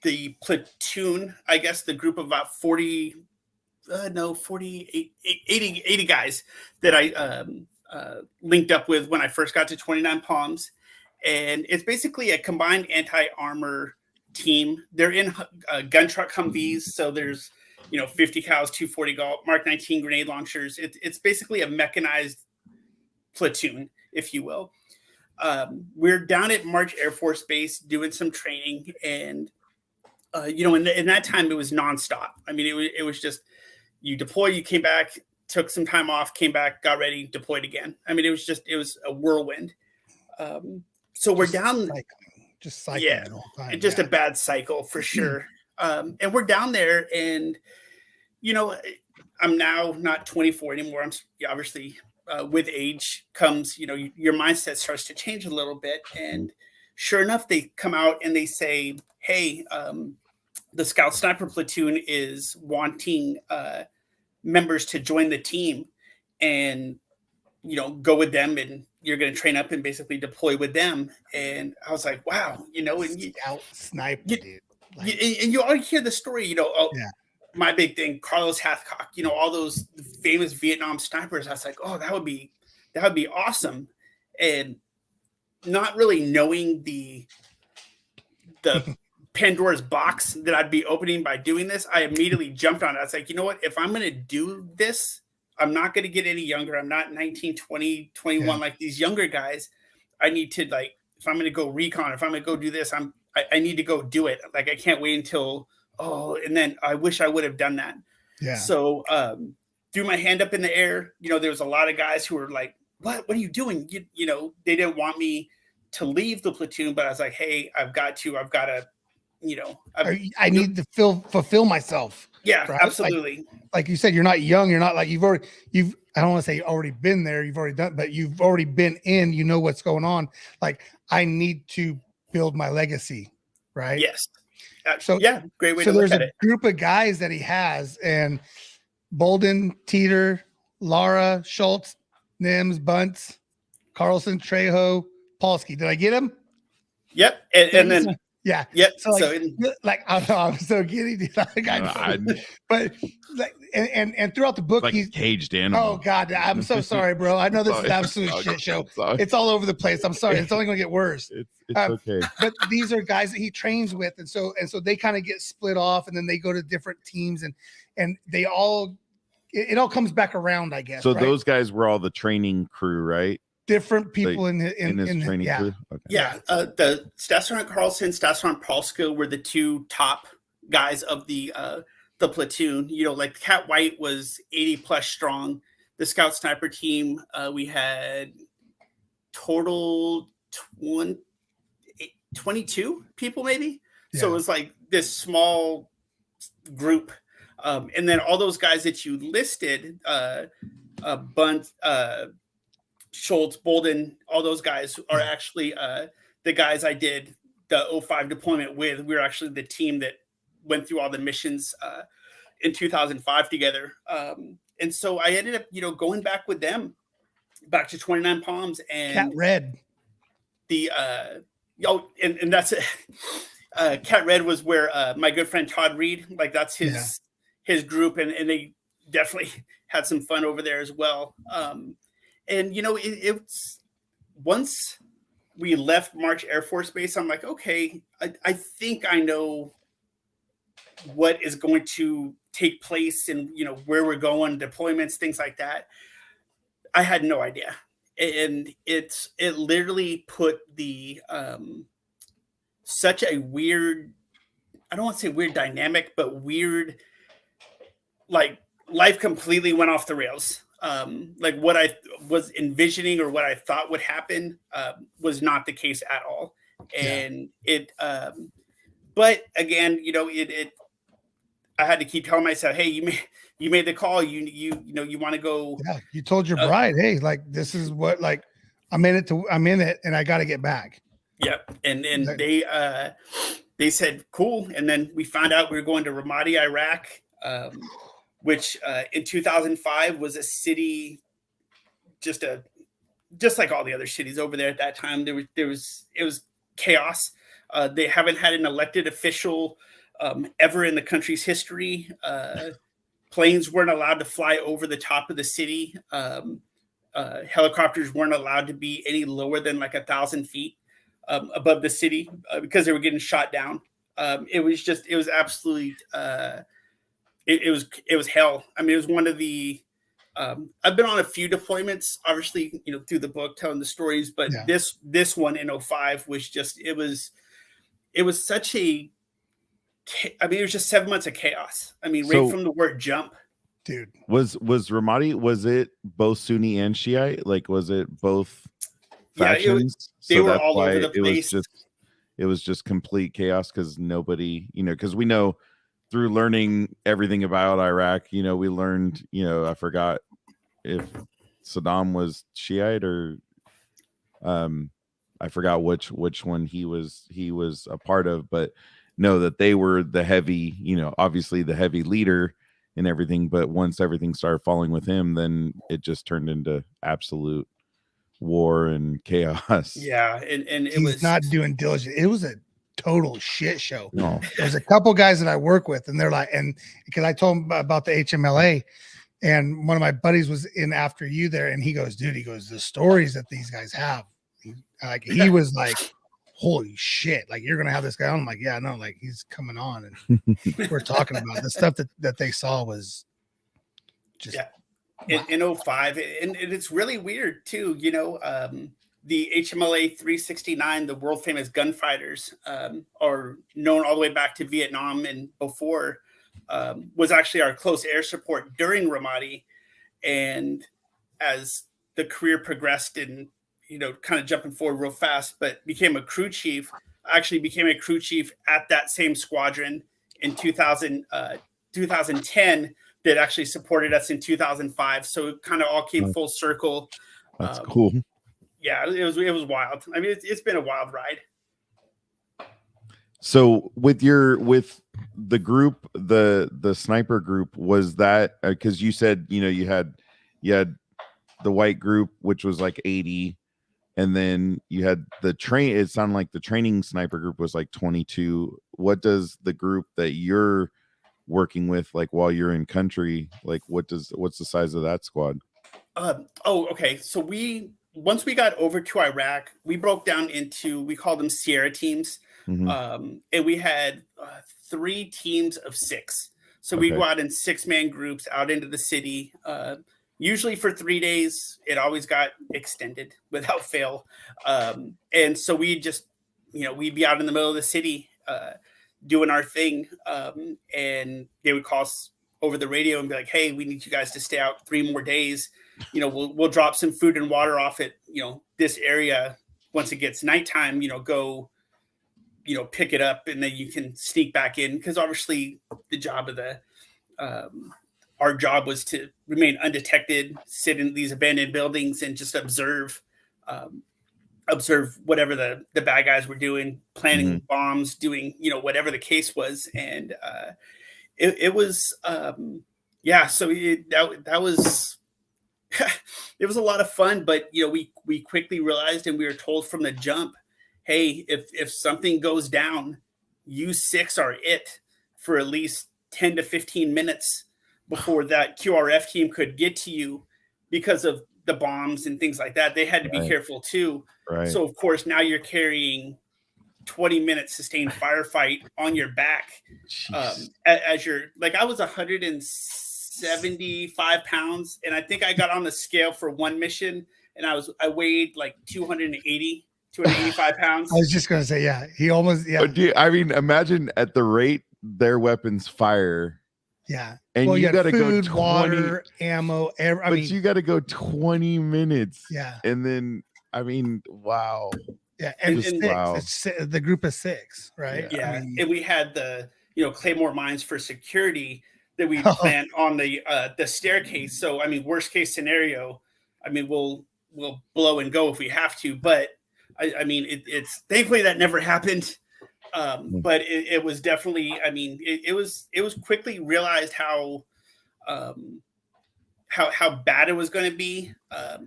the platoon, I guess, the group of about 80 guys that I linked up with when I first got to 29 Palms. And it's basically a combined anti-armor team. They're in gun truck Humvees. So there's, 50 cows, 240 Galt, Mark 19 grenade launchers. It's basically a mechanized platoon, if you will. We're down at March Air Force Base doing some training, and in that time it was nonstop. I mean, it was just you deploy, you came back, took some time off, came back, got ready, deployed again. I mean, it was a whirlwind. So we're down, cycling yeah, the whole time, just a bad cycle for sure. And we're down there, and I'm now not 24 anymore. I'm obviously. With age comes, your mindset starts to change a little bit. And sure enough, they come out and they say, hey, the Scout Sniper Platoon is wanting members to join the team and, go with them, and you're going to train up and basically deploy with them. And I was like, wow, and Scout Sniper, dude. And you already hear the story, yeah. My big thing, Carlos Hathcock, all those famous Vietnam snipers. I was like, oh, that would be awesome. And not really knowing the Pandora's box that I'd be opening by doing this, I immediately jumped on it. I was like, you know what? If I'm going to do this, I'm not going to get any younger. I'm not 19, 20, 21 like these younger guys. I need to, like, if I'm going to go recon, if I'm going to go do this, I need to go do it. Like, I can't wait until and then I wish I would have done that. Yeah. So threw my hand up in the air. There was a lot of guys who were like, what are you doing? They didn't want me to leave the platoon, but I was like, hey, I've got to, I need to fulfill myself. Yeah, right? absolutely. Like you said, you're not young. You're not like I don't want to say you've already been there. You've already done, but you've already been in, what's going on. Like, I need to build my legacy. Right. Yes. So yeah, great way to look at it. So there's a group of guys that he has, and Bolden, Teeter, Lara, Schultz, Nims, Bunts, Carlson, Trejo, Polsky. Did I get him? Yep. And then yeah. Yep. So I'm so giddy, dude. But like, and throughout the book, like he's caged animal. Oh God, I'm so sorry, bro. I know this is an absolute shit show. It's all over the place. I'm sorry. It's only going to get worse. It's okay. But these are guys that he trains with, and so they kind of get split off, and then they go to different teams, and they all it all comes back around, I guess. So right? those guys were all the training crew, right? Different people in his training crew. Okay. Yeah, the Staff Sergeant Carlson, Staff Sergeant Polska were the two top guys of the platoon. Like Cat White was 80 plus strong. The Scout Sniper team, we had total 22 people, maybe. Yeah. So it was like this small group, and then all those guys that you listed, Bunt. Schultz, Bolden, all those guys are actually the guys I did the 05 deployment with. We were actually the team that went through all the missions in 2005 together. And so I ended up, going back with them back to 29 Palms and Cat Red. And that's it. Cat Red was where my good friend Todd Reed, like that's his group, and they definitely had some fun over there as well. And, it's once we left March Air Force Base, I'm like, okay, I think I know what is going to take place and, where we're going, deployments, things like that. I had no idea. And it literally put the such a weird, I don't want to say weird dynamic, but weird, like life completely went off the rails. Like what I was envisioning or what I thought would happen was not the case at all. And but again, I had to keep telling myself, hey, you made the call. You want to go. Yeah, you told your bride, hey, like this is what, like I'm in it, and I got to get back. Yep. And they said cool, and then we found out we were going to Ramadi, Iraq, which in 2005 was a city, just like all the other cities over there at that time. It was chaos. They haven't had an elected official ever in the country's history. Planes weren't allowed to fly over the top of the city. Helicopters weren't allowed to be any lower than like 1,000 feet above the city because they were getting shot down. It was absolutely, it was hell. I mean, it was one of the, I've been on a few deployments, obviously, through the book telling the stories, but this one in 2005 was just, it was such a, I mean, it was just 7 months of chaos. I mean, right from the word jump. Dude, was Ramadi, was it both Sunni and Shiite? Like, was it both factions? They were all over the place. It was just complete chaos because nobody, because we know through learning everything about Iraq, we learned, I forgot if Saddam was Shiite or I forgot which one he was a part of, but know that they were the heavy, obviously the heavy leader and everything. But once everything started falling with him, then it just turned into absolute war and chaos. Yeah, and it he's was not doing diligence. It was a total shit show. No. There's a couple guys that I work with, and they're like, and because I told him about the HMLA, and one of my buddies was in after you there, and he goes, dude, the stories that these guys have, like he was like, holy shit, like you're gonna have this guy on. I'm like, yeah, no, like he's coming on, and we're talking about the stuff that they saw was just in 2005, and it's really weird too. The HMLA 369, the world famous gunfighters, are known all the way back to Vietnam and before, was actually our close air support during Ramadi, and as the career progressed and kind of jumping forward real fast, but became a crew chief. Actually became a crew chief at that same squadron in 2010 that actually supported us in 2005. So it kind of all came full circle. That's cool. Yeah, it was wild. I mean, it's been a wild ride. So with the group, the sniper group, was that because you said you had the white group, which was like 80. And then you had it sounded like the training sniper group was like 22. What does the group that you're working with, like while you're in country, like what's the size of that squad? Okay. So once we got over to Iraq, we broke down into, we called them Sierra teams. Mm-hmm. And we had 3 teams of 6. So we go out in 6-man groups out into the city, usually for 3 days. It always got extended without fail. And so we just, we'd be out in the middle of the city doing our thing. And they would call us over the radio and be like, hey, we need you guys to stay out 3 more days. We'll drop some food and water off at, this area. Once it gets nighttime, go, pick it up, and then you can sneak back in. Because obviously the job of our job was to remain undetected, sit in these abandoned buildings and just observe whatever the bad guys were doing, planting bombs, doing, whatever the case was. And it was, so that was, it was a lot of fun, but, we quickly realized, and we were told from the jump, hey, if something goes down, you 6 are it for at least 10 to 15 minutes before that QRF team could get to you because of the bombs and things like that. They had to be careful too. Right. So of course, now you're carrying 20-minute sustained firefight on your back. As you're like, I was 175 pounds. And I think I got on the scale for one mission and I weighed like 285 pounds. I was just going to say, yeah, he almost, yeah. But I mean, imagine at the rate their weapons fire. Yeah. And you got to go 20, water, ammo, you got to go 20 minutes. Yeah. And then, I mean, wow. Yeah. And wow. It's the group of 6, right? Yeah. I mean, and we had the claymore mines for security that we plant on the staircase. So I mean, worst case scenario, I mean, we'll blow and go if we have to, but I mean, it's thankfully that never happened. But it was definitely, I mean, it was quickly realized how bad it was going to be.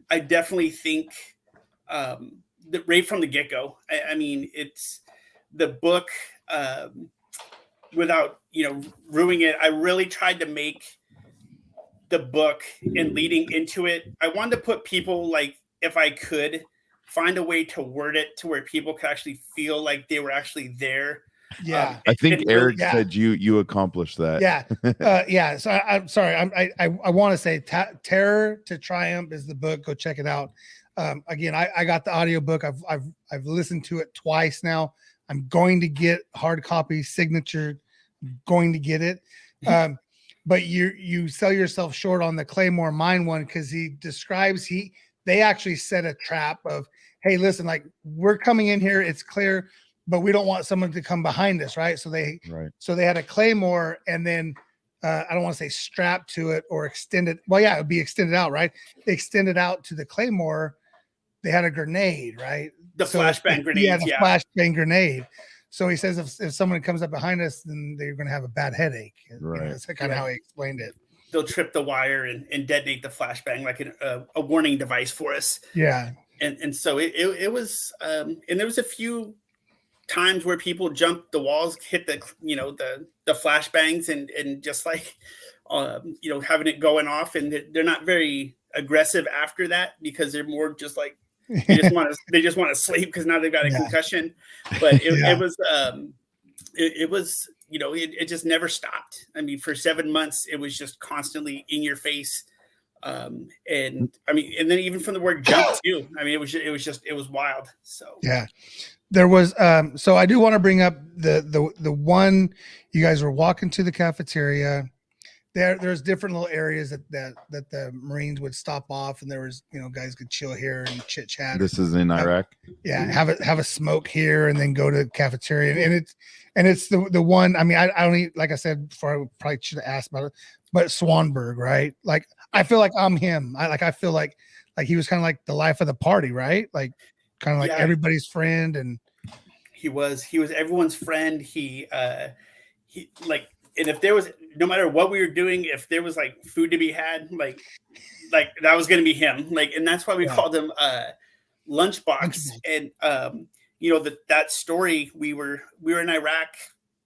I definitely think that right from the get-go, I mean, it's the book, without ruining it, I really tried to make the book and leading into it, I wanted to put people, like, if I could find a way to word it to where people could actually feel like they were actually there. Yeah. I think Eric said you accomplished that. Yeah. Yeah. So I'm sorry. I want to say Terror to Triumph is the book. Go check it out. Again, I got the audiobook. I've listened to it twice now. I'm going to get hard copy signature. I'm going to get it. But you sell yourself short on the Claymore Mine one, because he describes they actually set a trap of, hey, listen, like, we're coming in here, it's clear, but we don't want someone to come behind us, right? So they had a claymore, and then I don't want to say strapped to it or extended. Well, yeah, it would be extended out, right? They extended out to the claymore. They had a grenade, right? The flashbang grenade. Yeah, the flashbang grenade. So he says if someone comes up behind us, then they're going to have a bad headache. Right. That's kind of how he explained it. They'll trip the wire and detonate the flashbang like a warning device for us. Yeah. And so it was, and there was a few times where people jumped the walls, hit the flashbangs and just like, having it going off, and they're not very aggressive after that, because they're more just like, they just want to sleep because now they've got a concussion. But it was, it just never stopped. I mean, for 7 months, it was just constantly in your face. And I mean, and then even from the word jump too. I mean, it was wild. So yeah, there was. So I do want to bring up the one you guys were walking to the cafeteria. There's different little areas that the Marines would stop off, and there was, guys could chill here and chit chat. This is in Iraq. Yeah, have a smoke here and then go to the cafeteria, and it's the one. I mean, I don't even, like I said before, I probably should have asked about it, but Swanberg, right? Like, I feel like I'm him. I feel like he was kind of like the life of the party, right? Like, kind of like everybody's friend, and he was everyone's friend. He like. And if there was, no matter what we were doing, if there was like food to be had, like that was going to be him. Like, and that's why we called him Lunchbox. And that story, we were in Iraq,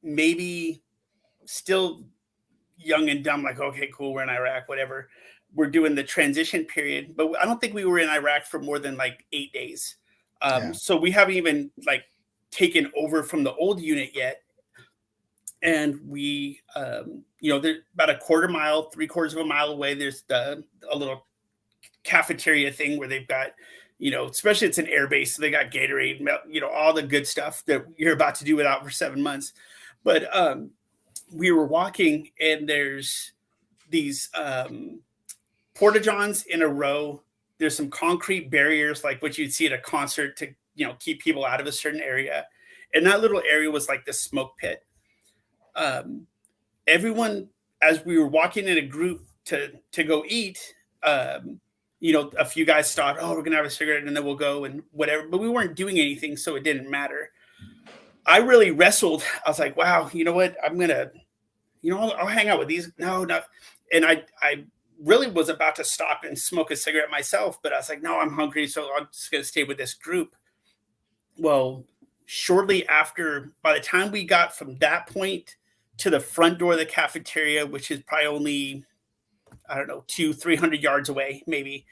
maybe still young and dumb. Like, okay, cool, we're in Iraq, whatever. We're doing the transition period, but I don't think we were in Iraq for more than like 8 days. So we haven't even like taken over from the old unit yet. And we, they're about a quarter mile, 3/4 of a mile away. There's a little cafeteria thing where they've got, especially it's an air base, so they got Gatorade, all the good stuff that you're about to do without for 7 months. But we were walking, and there's these porta-johns in a row. There's some concrete barriers like what you'd see at a concert to, keep people out of a certain area. And that little area was like the smoke pit. Everyone, as we were walking in a group to go eat, a few guys stopped. Oh, we're gonna have a cigarette and then we'll go and whatever. But we weren't doing anything, so it didn't matter. I really wrestled. I was like, wow, you know what? I'm gonna, I'll hang out with these. No. And I really was about to stop and smoke a cigarette myself, but I was like, no, I'm hungry, so I'm just gonna stay with this group. Well, shortly after, by the time we got from that point to the front door of the cafeteria, which is probably only, 200-300 yards away, maybe,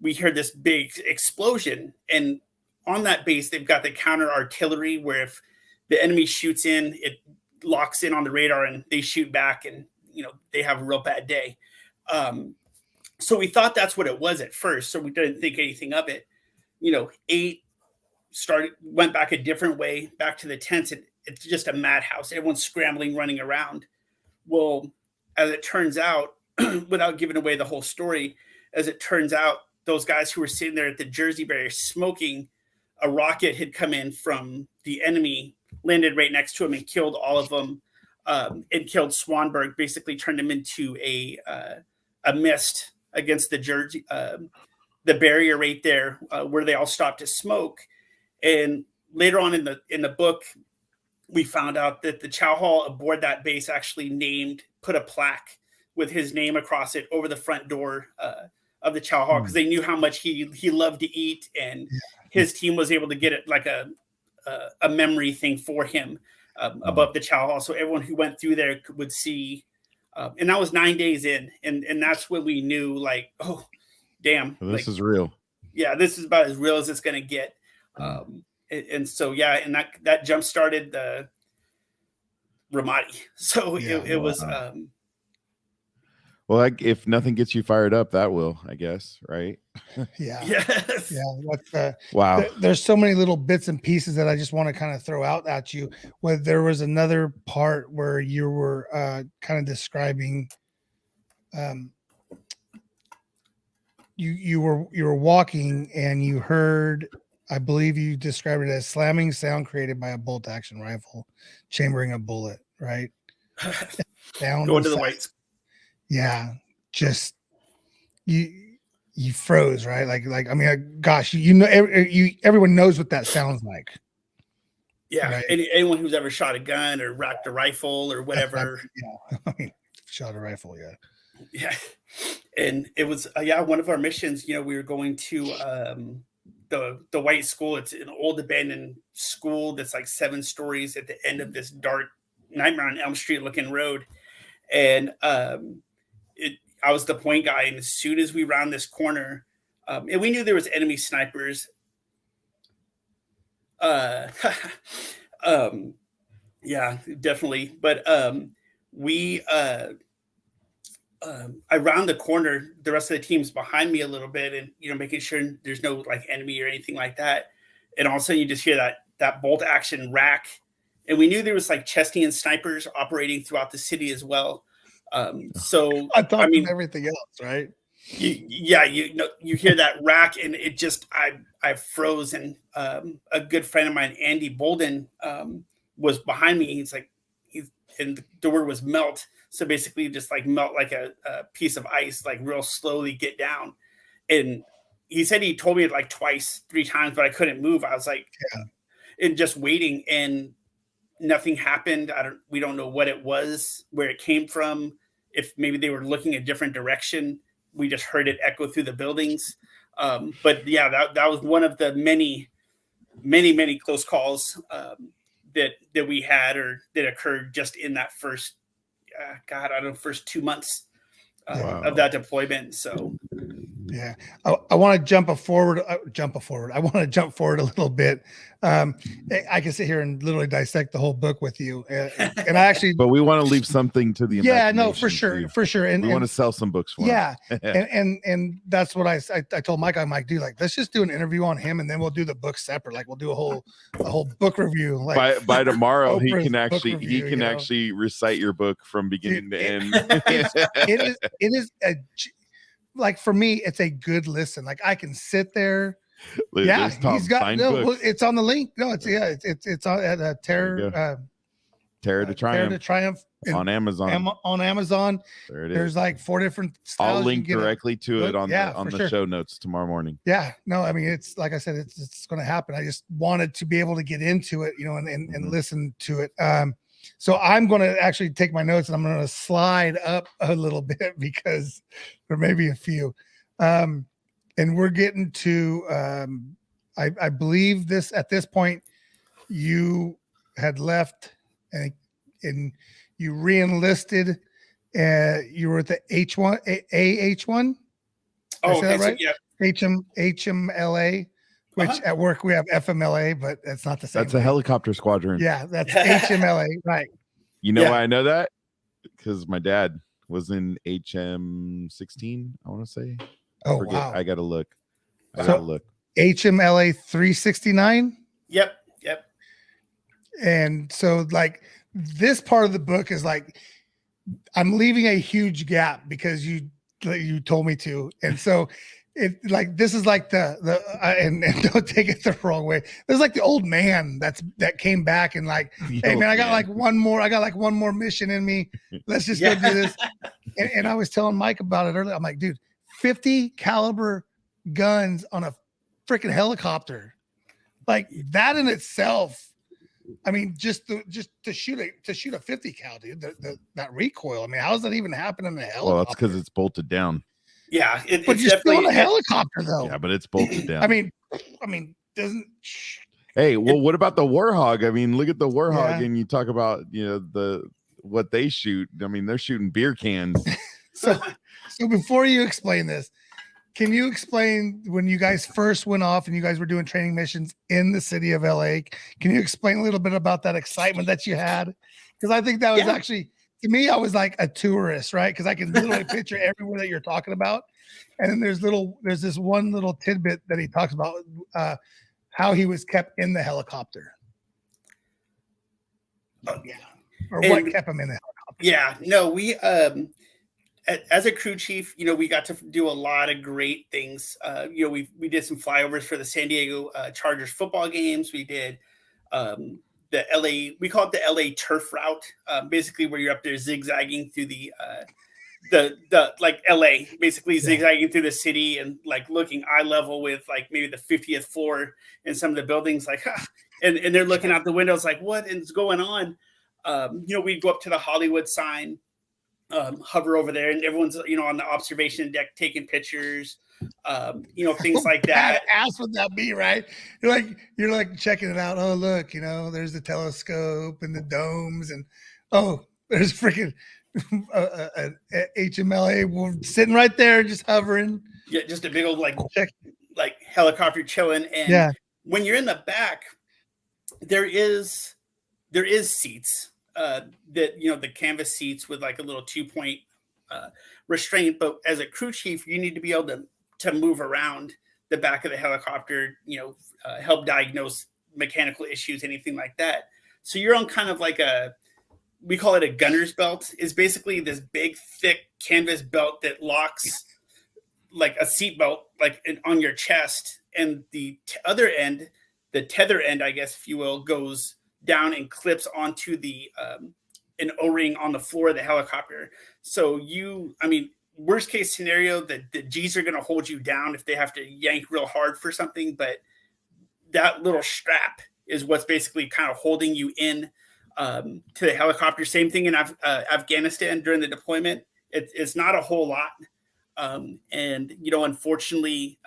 we heard this big explosion. And on that base, they've got the counter artillery where if the enemy shoots in, it locks in on the radar and they shoot back, and, they have a real bad day. So we thought that's what it was at first. So we didn't think anything of it. 8 went back a different way, back to the tents. It's just a madhouse. Everyone's scrambling, running around. Well, as it turns out, without giving away the whole story, as it turns out, those guys who were sitting there at the Jersey barrier smoking, a rocket had come in from the enemy, landed right next to them and killed all of them. and killed Swanberg, basically turned him into a mist against the barrier right there where they all stopped to smoke. And later on in the book, we found out that the chow hall aboard that base actually put a plaque with his name across it over the front door of the chow hall, because they knew how much he loved to eat, and his team was able to get it like a memory thing for him above the chow hall, so everyone who went through there would see. And that was 9 days in, and that's when we knew, like, oh, damn, this is real. Yeah, this is about as real as it's going to get. And so, yeah, and that jump started the Ramadi. So it was. Well, if nothing gets you fired up, that will, I guess, right? Yeah. Yes. Yeah. That's, wow. There's so many little bits and pieces that I just want to kind of throw out at you. Where there was another part where you were kind of describing. You were walking and you heard, I believe you described it as slamming sound created by a bolt action rifle chambering a bullet, right? Going to the whites. Yeah, just you froze, right? Like I mean, gosh, you know, everyone knows what that sounds like. Yeah, right? Anyone who's ever shot a gun or racked a rifle or whatever. Yeah, I mean, shot a rifle, yeah. Yeah, and it was one of our missions. You know, we were going to the white school. It's an old abandoned school that's like 7 stories at the end of this dark Nightmare on Elm Street looking road, and I was the point guy, and as soon as we round this corner, and we knew there was enemy snipers. Yeah, definitely. But I round the corner, the rest of the team's behind me a little bit, and making sure there's no like enemy or anything like that. And all of a sudden you just hear that bolt action rack. And we knew there was like Chestian snipers operating throughout the city as well. So I mean everything else, right? You hear that rack, and it just I froze. And a good friend of mine, Andy Bolden, was behind me. And the door was melt. So basically just like melt like a piece of ice, like real slowly get down. And he said he told me it like 2-3 times, but I couldn't move. I was like, and just waiting, and nothing happened. We don't know what it was, where it came from. If maybe they were looking a different direction, we just heard it echo through the buildings. But yeah, that was one of the many close calls that we had, or that occurred just in that first, first 2 months of that deployment. So yeah, I want to jump forward. I want to jump forward a little bit. I can sit here and literally dissect the whole book with you, and I actually. But we want to leave something to the for sure, and we want to sell some books for him. and that's what I told Mike. I'm like, dude, like let's just do an interview on him, and then we'll do the book separate. Like we'll do a whole book review. Like by tomorrow, he can review, actually recite your book from beginning to end. It is like for me, it's a good listen. Like I can sit there. Yeah, he's got it's on the link. No, it's on at Terror to Triumph on Amazon. On Amazon, there's like 4 different styles. I'll link directly to it on the show notes tomorrow morning. Yeah, no, I mean it's like I said, it's going to happen. I just wanted to be able to get into it, and listen to it. So I'm going to actually take my notes, and I'm going to slide up a little bit because there may be a few. And we're getting to, I believe at this point, you had left and you re-enlisted. You were at the H1, AH1. Oh, okay, right? So, yeah. HMLA. Which at work we have FMLA, but that's not the same. That's a helicopter squadron. Yeah, that's HMLA, right? You know why I know that? Because my dad was in HM16. I want to say. Oh, wow! I gotta look. HMLA 369. Yep. And so, like, this part of the book is like, I'm leaving a huge gap because you told me to, and so. it like this is like and don't take it the wrong way. This is like the old man that came back and like, hey man, I got like one more mission in me. Let's just go do this. And I was telling Mike about it earlier. I'm like, dude, 50 caliber guns on a freaking helicopter, like that in itself. I mean, just to shoot a 50 cal, dude. That recoil. I mean, how does that even happen in a helicopter? Well, that's because it's bolted down. Yeah, but you're still in a helicopter, though. Yeah, but it's bolted down. I mean, doesn't. Hey, well, what about the Warhog? I mean, look at the Warhog, and you talk about what they shoot. I mean, they're shooting beer cans. So before you explain this, can you explain when you guys first went off and you guys were doing training missions in the city of LA? Can you explain a little bit about that excitement that you had? Because I think that was actually, to me, I was like a tourist, right? Because I can literally picture everywhere that you're talking about. And then there's this one little tidbit that he talks about how he was kept in the helicopter. Oh, yeah. Or what kept him in the helicopter. Yeah, no, we as a crew chief, we got to do a lot of great things. We did some flyovers for the San Diego Chargers football games. We did the LA, we call it the LA turf route, basically where you're up there zigzagging through the like LA, basically zigzagging through the city and like looking eye level with like maybe the 50th floor in some of the buildings, like, and they're looking out the windows like, what is going on? We'd go up to the Hollywood sign, hover over there, and everyone's on the observation deck taking pictures, things like that. Ass would that be, right? You're like checking it out. Oh, look, there's the telescope and the domes, and there's freaking HMLA sitting right there, just hovering. Yeah, just a big old like helicopter chilling. And when you're in the back, there is seats. That the canvas seats with like a little 2-point restraint, but as a crew chief, you need to be able to move around the back of the helicopter, help diagnose mechanical issues, anything like that. So you're on kind of like we call it a gunner's belt. Is basically this big, thick canvas belt that locks like a seat belt, like on your chest, and the other end, the tether end, I guess, if you will, goes down and clips onto the an O-ring on the floor of the helicopter. So worst case scenario, the G's are going to hold you down if they have to yank real hard for something, but that little strap is what's basically kind of holding you in to the helicopter. Same thing in Afghanistan during the deployment. It's not a whole lot. Unfortunately,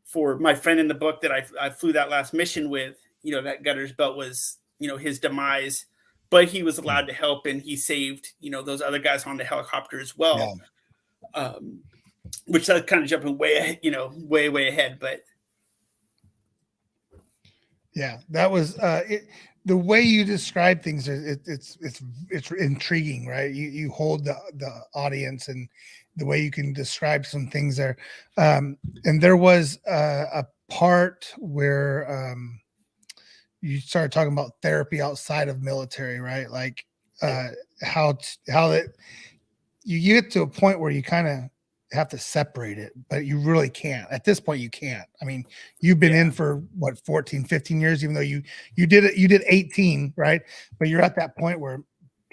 for my friend in the book that I flew that last mission with, that gunner's belt was, his demise, but he was allowed to help, and he saved, those other guys on the helicopter as well. Yeah. Which that's kind of jumping way ahead, but yeah, that was the way you describe things. It's intriguing, right? You hold the audience, and the way you can describe some things there. And there was a part where you started talking about therapy outside of military, right? Like how that you get to a point where you kind of have to separate it, but you really can't. At this point, you can't. I mean, you've been in for what, 14, 15 years, even though you did it, you did 18, right? But you're at that point where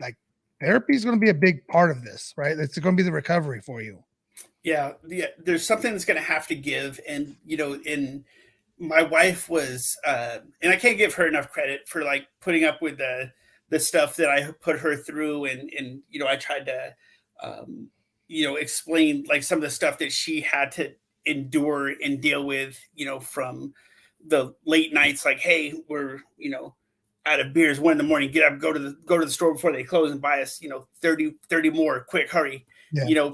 like therapy is going to be a big part of this, right? It's going to be the recovery for you. Yeah. There's something that's going to have to give. And, my wife was, and I can't give her enough credit for like putting up with the stuff that I put her through. And I tried to, explain like some of the stuff that she had to endure and deal with, from the late nights, like, hey, we're, out of beers, 1 a.m, get up, go to the store before they close and buy us, 30 more, quick, hurry,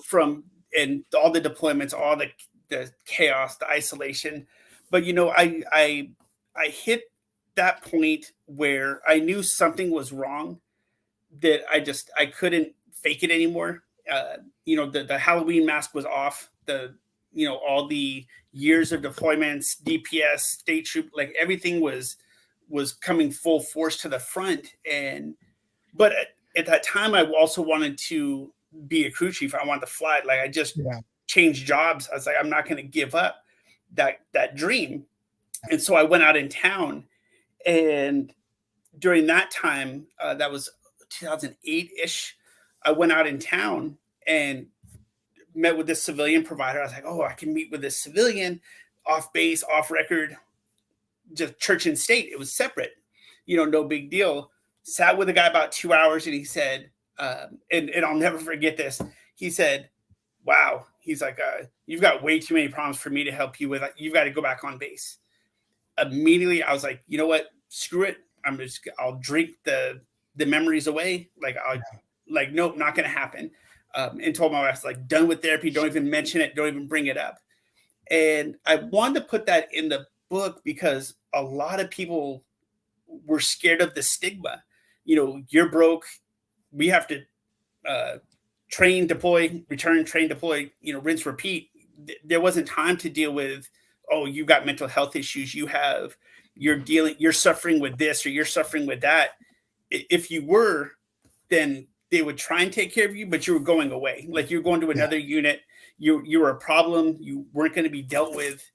from, and all the deployments, all the chaos, the isolation. But, I hit that point where I knew something was wrong, that I couldn't fake it anymore. The Halloween mask was off. All the years of deployments, DPS, state troop, like everything was coming full force to the front. But at that time, I also wanted to be a crew chief. I wanted to fly. Like change jobs. I was like, I'm not going to give up that dream. And so I went out in town, and during that time, that was 2008-ish, I went out in town and met with this civilian provider. I was like, oh, I can meet with this civilian off base, off record, just church and state. It was separate, no big deal. Sat with a guy about 2 hours, and he said, and I'll never forget this. He said, wow. He's like, you've got way too many problems for me to help you with. You've got to go back on base. Immediately, I was like, you know what? Screw it. I'll drink the memories away. Nope, not going to happen. And told my wife, like, done with therapy. Don't even mention it. Don't even bring it up. And I wanted to put that in the book because a lot of people were scared of the stigma. You're broke. We have to train, deploy, return, train, deploy, rinse, repeat. There wasn't time to deal with, oh, you got mental health issues. You're suffering with this, or you're suffering with that. If you were, then they would try and take care of you, but you were going away. Like, you're going to another unit. You were a problem. You weren't going to be dealt with,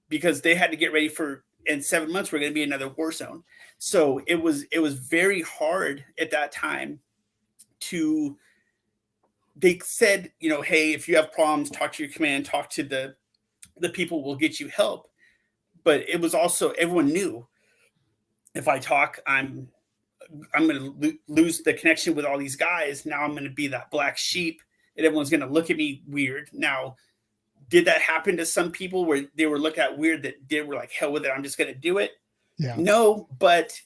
because they had to get ready for, in 7 months, we're going to be another war zone. So it was very hard at that time they said, hey, if you have problems, talk to your command, talk to the people will get you help. But it was also, everyone knew, if I talk, I'm going to lose the connection with all these guys. Now I'm going to be that black sheep, and everyone's going to look at me weird. Now, did that happen to some people where they were looked at weird that they were like, hell with it, I'm just going to do it? Yeah. No, but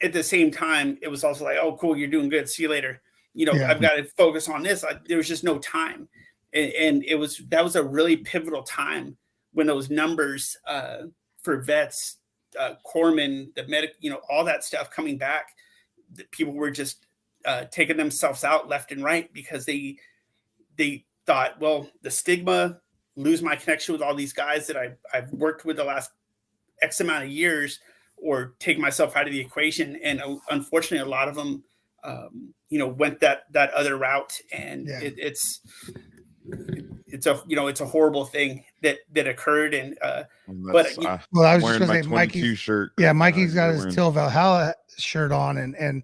at the same time, it was also like, oh, cool, you're doing good. See you later. I've got to focus on this. There was just no time. And that was a really pivotal time when those numbers for vets, corpsmen, the medic, all that stuff coming back, people were just taking themselves out left and right because they thought, well, the stigma, lose my connection with all these guys that I've worked with the last X amount of years, or take myself out of the equation. And unfortunately, a lot of them, went that other route, and it's a horrible thing that occurred. And I was just going to say, Mikey's shirt. Yeah, Mikey's got his Till Valhalla shirt on, and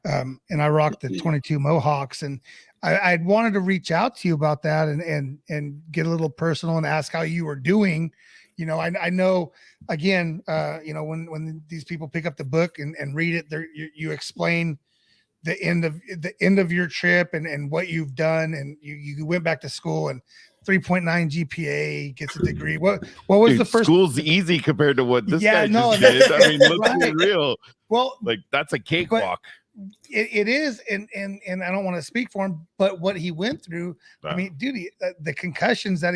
I rocked the 22 Mohawks, and I wanted to reach out to you about that and get a little personal and ask how you were doing. I know, again, when these people pick up the book and read it, you explain the end of your trip and what you've done, and you went back to school and 3.9 GPA, gets a degree. What was the first? School's easy compared to what this guy just did. I mean, let's be real. Well, like, that's a cakewalk. It is, and I don't want to speak for him, but what he went through. I mean, dude, the concussions that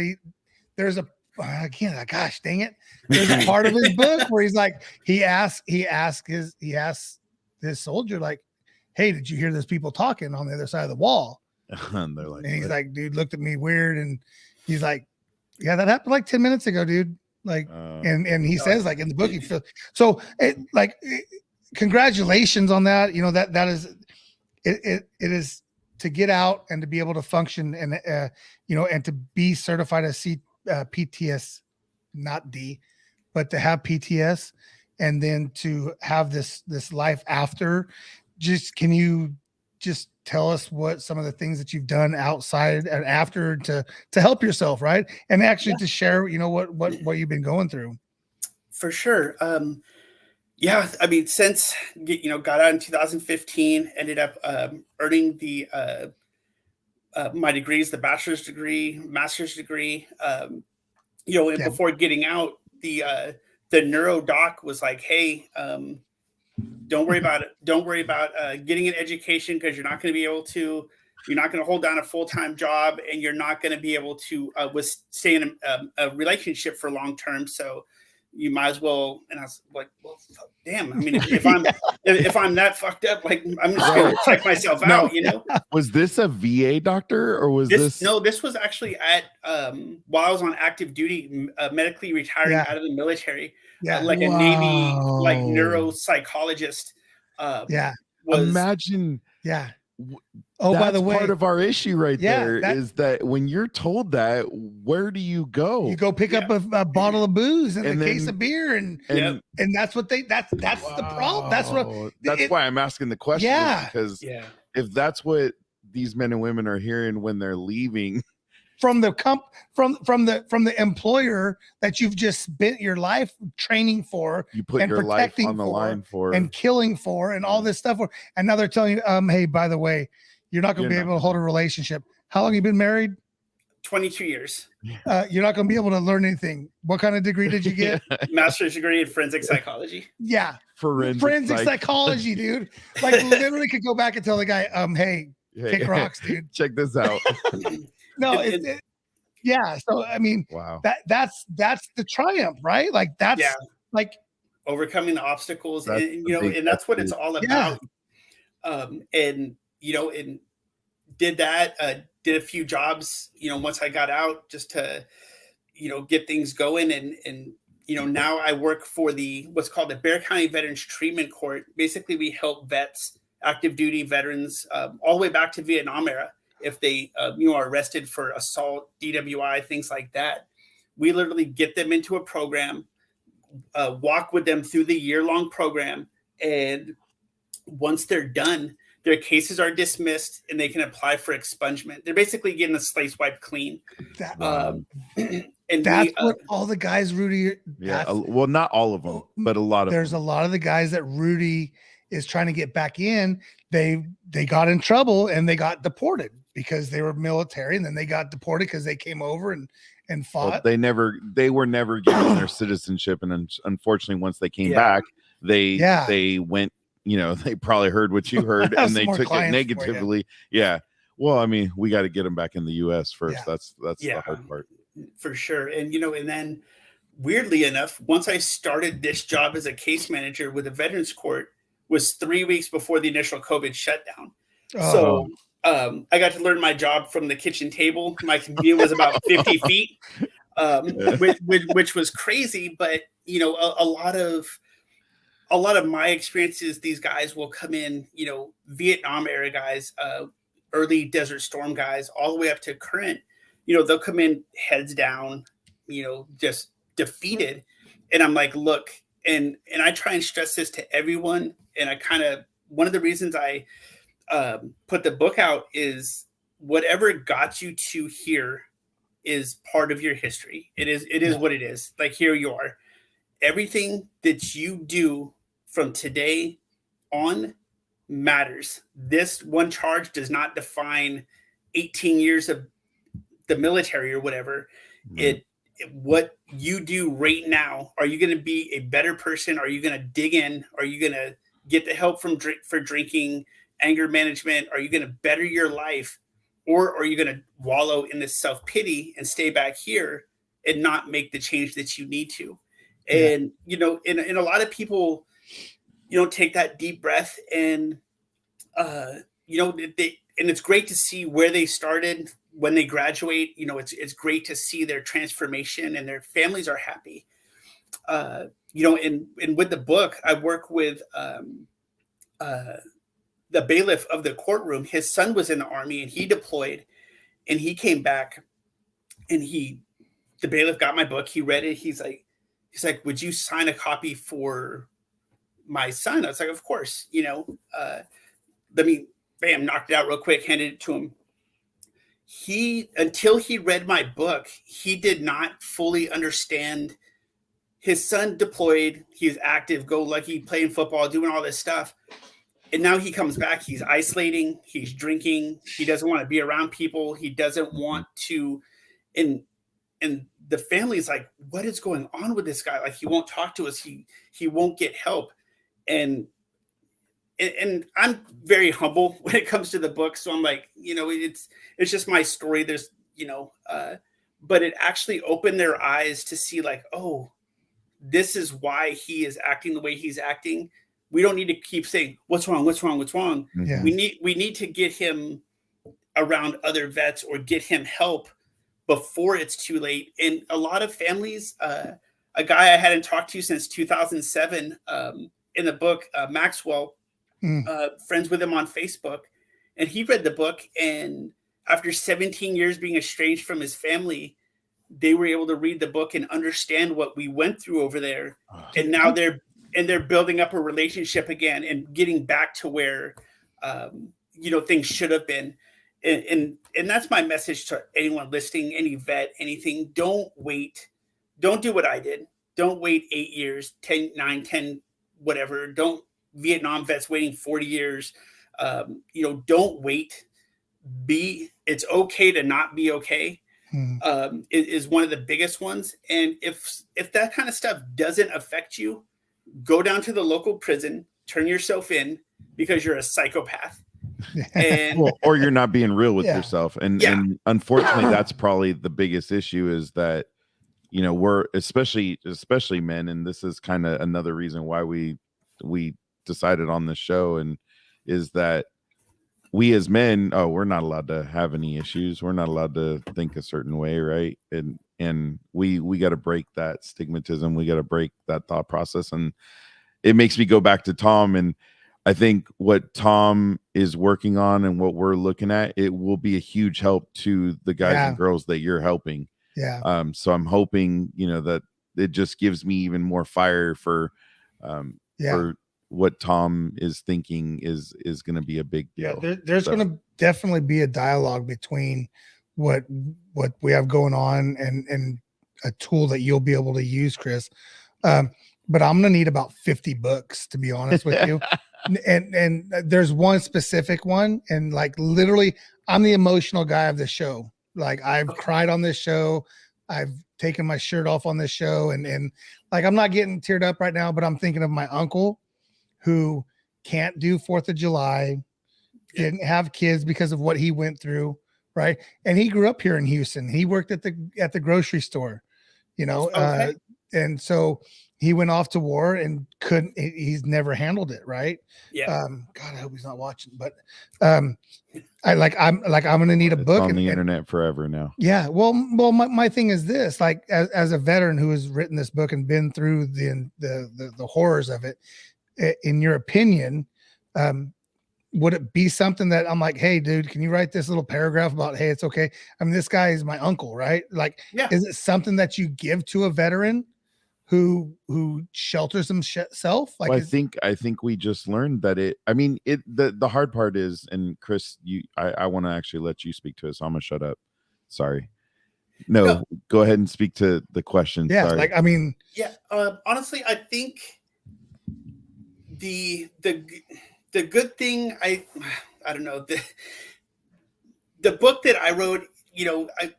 there's a gosh dang it, there's a part of his book where he's like, he asked this soldier, like, hey, did you hear those people talking on the other side of the wall? And they're like, and he's like, dude looked at me weird, and he's like, yeah, that happened like 10 minutes ago, dude. Like, and he says, like, in the book, he feels so congratulations on that. That is it is to get out and to be able to function and and to be certified as PTS, not D, but to have PTS, and then to have this life after. Can you just tell us what some of the things that you've done outside and after to help yourself, right? And actually to share, what you've been going through. For sure. I mean, since, got out in 2015, ended up earning the my degrees, the bachelor's degree, master's degree. Before getting out, the neuro doc was like, hey, don't worry about it. Don't worry about getting an education, because you're not going to be able to. You're not going to hold down a full-time job, and you're not going to be able to stay in a relationship for long term. So you might as well. And I was like, well, damn. I mean, if I'm that fucked up, like, I'm just going to check myself out. Was this a VA doctor, or was this? No, this was actually at while I was on active duty, medically retiring out of the military. Like a Navy, like neuropsychologist. Imagine Oh, that's by the way, part of our issue right Yeah, there is that when you're told that, where do you go? you go pick up a bottle of booze and And a case then- of beer, and Yep. that's what that's the problem. That's what Wow. That's why I'm asking the question. Yeah. Because Yeah. if that's what these men and women are hearing when they're leaving, from the from the employer that you've just spent your life training for, you put and your life protecting on the for, line for, and killing for, and all this stuff for, and now they're telling you, hey, by the way, you're not going to be able to hold a relationship. How long have you been married? 22 years. You're not going to be able to learn anything. What kind of degree did you get? Master's degree in forensic psychology. Yeah, forensic psychology, dude. Like literally could go back and tell the guy, hey, kick rocks, dude. Check this out. No, yeah. So I mean, Wow. That's the triumph, right? Like that's like overcoming the obstacles, That's and and that's what it's all about. And and did that, did a few jobs, once I got out, just to, get things going. And now I work for what's called the Bexar County Veterans Treatment Court. Basically, we help vets, active duty veterans, all the way back to Vietnam era. If they, are arrested for assault, DWI, things like that, we literally get them into a program, walk with them through the year-long program. And once they're done, their cases are dismissed and they can apply for expungement. They're basically getting a slate wiped clean. And that's what all the guys, Rudy. Yeah. Well, not all of them, but a lot of there's them. a lot of the guys that Rudy is trying to get back in. They got in trouble and they got deported because they were military, and then they got deported because they came over and fought. Well, they were never given their citizenship, and unfortunately, once they came back, they went. They probably heard what you heard, and they took it negatively. Yeah. Well, I mean, we got to get them back in the U.S. first. Yeah. That's the hard part. For sure. And and then weirdly enough, once I started this job as a case manager with the Veterans Court, was 3 weeks before the initial COVID shutdown. So I got to learn my job from the kitchen table. My commute was about 50 feet, which was crazy. But a lot of my experiences, these guys will come in, Vietnam era guys, early Desert Storm guys, all the way up to current. They'll come in heads down, just defeated. And I'm like, look, and I try and stress this to everyone. And one of the reasons I put the book out is whatever got you to here is part of your history. It is what it is. Like, here you are. Everything that you do from today on matters. This one charge does not define 18 years of the military or whatever. What you do right now, are you going to be a better person? Are you going to dig in? Are you going to get the help for drinking, anger management? Are you going to better your life? Or are you going to wallow in this self-pity and stay back here and not make the change that you need to? And, and a lot of people, take that deep breath and, and it's great to see where they started when they graduate. It's great to see their transformation and their families are happy. And with the book, I work with the bailiff of the courtroom. His son was in the Army and he deployed, and he came back, and the bailiff got my book. He read it. He's like, would you sign a copy for my son? I was like, of course. Let me, bam, knocked it out real quick, handed it to him. Until he read my book, he did not fully understand. His son deployed. He was active, go lucky, playing football, doing all this stuff. And now he comes back. He's isolating. He's drinking. He doesn't want to be around people. He doesn't want to. And the family's like, what is going on with this guy? Like, he won't talk to us. He won't get help. And I'm very humble when it comes to the book. So I'm like, it's just my story. There's, but it actually opened their eyes to see, like, oh, this is why he is acting the way he's acting. We don't need to keep saying, what's wrong? What's wrong? What's wrong? Yeah. We need to get him around other vets or get him help before it's too late. And a lot of families, a guy I hadn't talked to since 2007, in the book, Maxwell, friends with him on Facebook. and he read the book, and after 17 years being estranged from his family, they were able to read the book and understand what we went through over there. And now they're building up a relationship again and getting back to where, things should have been. And that's my message to anyone listening, any vet, anything. Don't wait. Don't do what I did. Don't wait 8 years, 10, 9, 10, whatever. Don't Vietnam vets waiting 40 years. Don't wait. It's okay to not be okay. Is one of the biggest ones. And if that kind of stuff doesn't affect you, go down to the local prison, turn yourself in because you're a psychopath. And or you're not being real with yourself. And unfortunately, that's probably the biggest issue, is that, we're especially men. And this is kind of another reason why we decided on this show, and is that we as men, we're not allowed to have any issues. We're not allowed to think a certain way, right? And we got to break that stigmatism. We got to break that thought process. And it makes me go back to Tom. And I think what Tom is working on and what we're looking at, it will be a huge help to the guys and girls that you're helping. Yeah. So I'm hoping, that it just gives me even more fire for what Tom is thinking is going to be a big deal. Yeah, there's going to definitely be a dialogue between what we have going on and a tool that you'll be able to use, Chris. But I'm going to need about 50 books, to be honest with you. and there's one specific one, and like literally I'm the emotional guy of the show. Like I've cried on this show. I've taken my shirt off on this show, and like I'm not getting teared up right now, but I'm thinking of my uncle who can't do 4th of July, didn't have kids because of what he went through, right? And he grew up here in Houston. He worked at the grocery store, and so he went off to war and he's never handled it, right? Yeah. God, I hope he's not watching, but I'm gonna need a book on the internet forever now. Yeah. Well, my thing is this, like as a veteran who has written this book and been through the horrors of it, in your opinion, would it be something that I'm like, hey, dude, can you write this little paragraph about, hey, it's okay? I mean, this guy is my uncle, right? Like, is it something that you give to a veteran who shelters himself? Like, well, I think we just learned that the hard part is, and Chris, I want to actually let you speak to it, so I'm gonna shut up. Sorry. No, go ahead and speak to the question. Yeah, sorry. Honestly, I think the good thing, I don't know, the book that I wrote,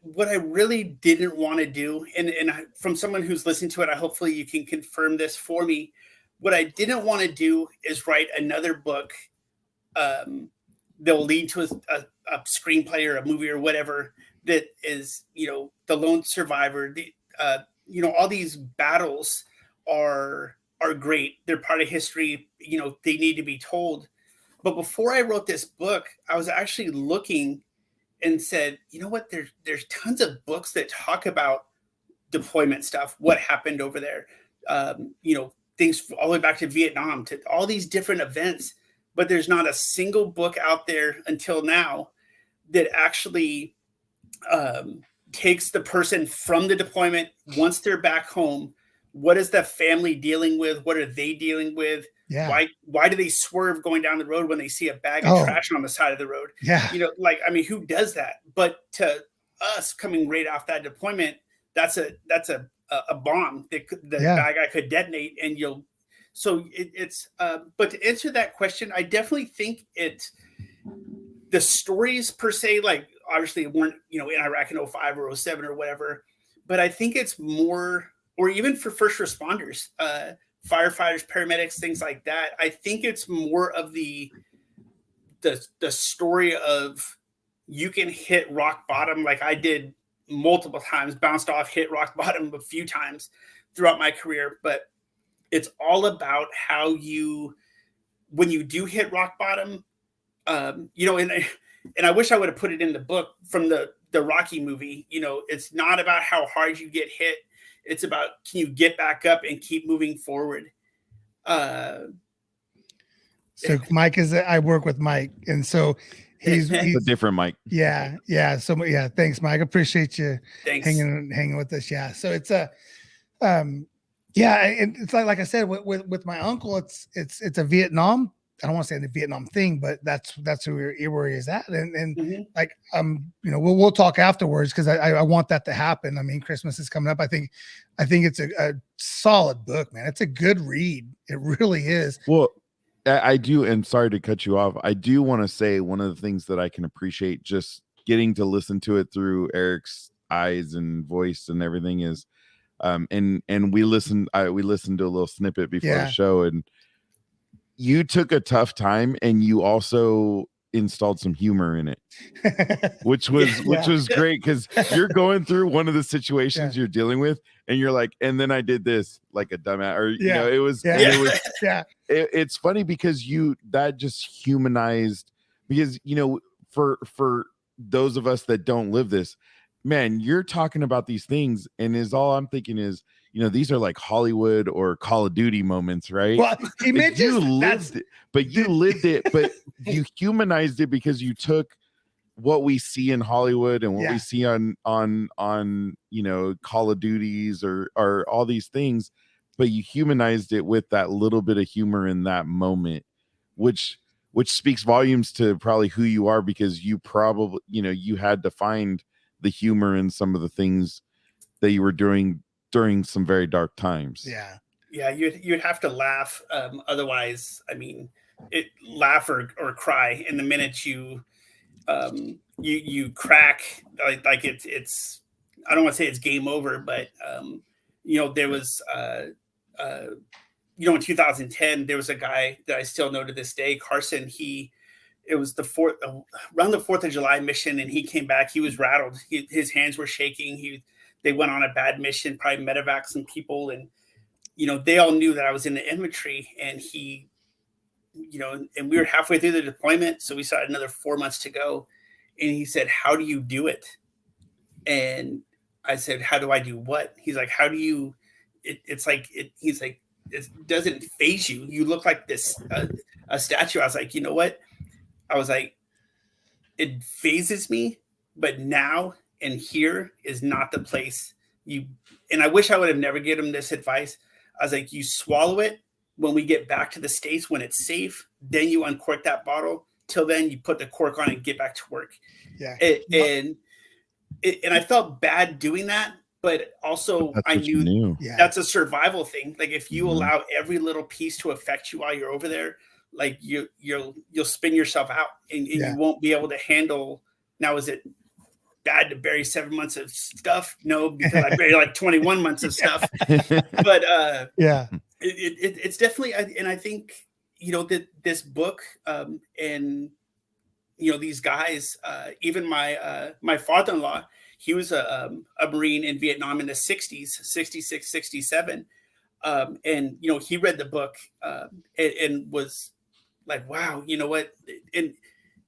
what I really didn't want to do, and from someone who's listening to it, hopefully you can confirm this for me. What I didn't want to do is write another book that will lead to a screenplay or a movie or whatever that is, the lone survivor. All these battles are great. They're part of history. They need to be told. But before I wrote this book, I was actually looking and said, you know what? There's tons of books that talk about deployment stuff, what happened over there, things all the way back to Vietnam, to all these different events. But there's not a single book out there until now that actually takes the person from the deployment once they're back home. What is the family dealing with? What are they dealing with? Yeah. Why do they swerve going down the road when they see a bag of trash on the side of the road? Yeah. Who does that? But to us coming right off that deployment, that's a bomb that the bad guy could detonate, and but to answer that question, I definitely think the stories per se, like obviously weren't, in Iraq in 05 or 07 or whatever, but I think it's more, or even for first responders, firefighters, paramedics, things like that. I think it's more of the story of you can hit rock bottom, like I did multiple times, bounced off, hit rock bottom a few times throughout my career. But it's all about how when you do hit rock bottom, and I wish I would have put it in the book from the Rocky movie. It's not about how hard you get hit. It's about, can you get back up and keep moving forward? So Mike I work with Mike, and so he's a different Mike. Yeah. So yeah, thanks, Mike. Appreciate you hanging with us. Yeah. So it's it's like I said with my uncle, it's a Vietnam. I don't want to say the Vietnam thing, but that's where he is at. And like we'll talk afterwards because I want that to happen. I mean, Christmas is coming up. I think it's a solid book, man. It's a good read. It really is. Well, I do, and sorry to cut you off. I do want to say one of the things that I can appreciate just getting to listen to it through Eric's eyes and voice and everything is, and we listened to a little snippet before the show, and you took a tough time and you also installed some humor in it, which was great because you're going through one of the situations you're dealing with and you're like, and then I did this like a dumbass, or it's funny because that just humanized, because for those of us that don't live this, man, you're talking about these things and all I'm thinking is, these are like Hollywood or Call of Duty moments, right? Well, he mentions you lived it, but you humanized it because you took what we see in Hollywood and what we see on Call of Duties or all these things, but you humanized it with that little bit of humor in that moment, which speaks volumes to probably who you are, because you probably you had to find the humor in some of the things that you were doing during some very dark times. You'd have to laugh, otherwise, I mean, laugh or cry. And the minute you crack, like it's I don't want to say it's game over, but there was in 2010 there was a guy that I still know to this day, Carson. It was around the 4th of July mission, and he came back. He was rattled. His hands were shaking. They went on a bad mission, probably medevac some people, and they all knew that I was in the infantry, and and we were halfway through the deployment, so we still had another 4 months to go. And he said, "How do you do it?" And I said, "How do I do what?" He's like, "How do you?" He's like, "It doesn't phase you. You look like this a statue." I was like, "You know what?" I was like, "It phases me, but now and here is not the place and I wish I would have never given him this advice. I was like, you swallow it when we get back to the States, when it's safe, then you uncork that bottle. Till then, you put the cork on and get back to work." And I felt bad doing that, but also I knew that's a survival thing. Like if you allow every little piece to affect you while you're over there, like you'll spin yourself out, and you won't be able to handle. Now, is it bad to bury 7 months of stuff? No, because I buried like 21 months of stuff. But it's definitely, and I think that this book and these guys, even my father-in-law, he was a Marine in Vietnam in the 60s, 66, 67. And he read the book and was like, wow, you know what? And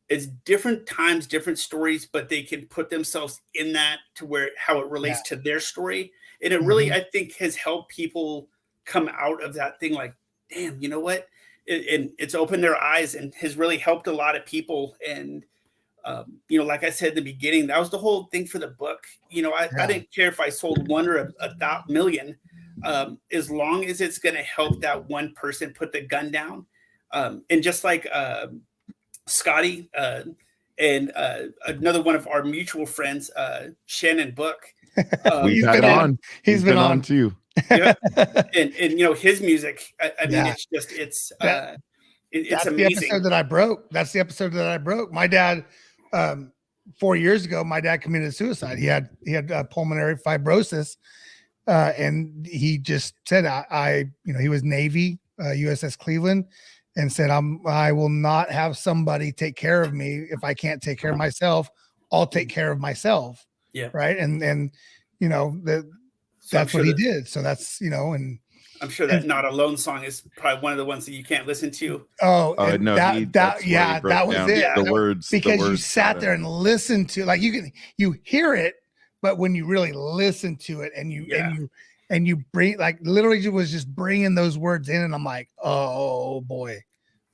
it's different times, different stories, but they can put themselves in that to how it relates to their story. And it really, I think, has helped people come out of that thing like, damn, you know what? And it's opened their eyes and has really helped a lot of people. And, like I said at the beginning, that was the whole thing for the book. I didn't care if I sold 1 or a million, as long as it's going to help that one person put the gun down. And just like, Scotty and another one of our mutual friends, Shannon Book. He's been on too. And his music. I mean, it's just it's amazing. The episode that I broke. That's the episode that I broke. My dad, 4 years ago, my dad committed suicide. He had pulmonary fibrosis, and he just said, he was Navy, USS Cleveland. And said, I will not have somebody take care of me. If I can't take care of myself, I'll take care of myself. Yeah. Right. And that's what he did. So that's, and I'm sure that Not Alone song is probably one of the ones that you can't listen to. Oh, no, that was it. The words, because you sat there and listened to, like, you hear it, but when you really listen to it and you bring, like, literally was just bringing those words in, and I'm like, oh boy,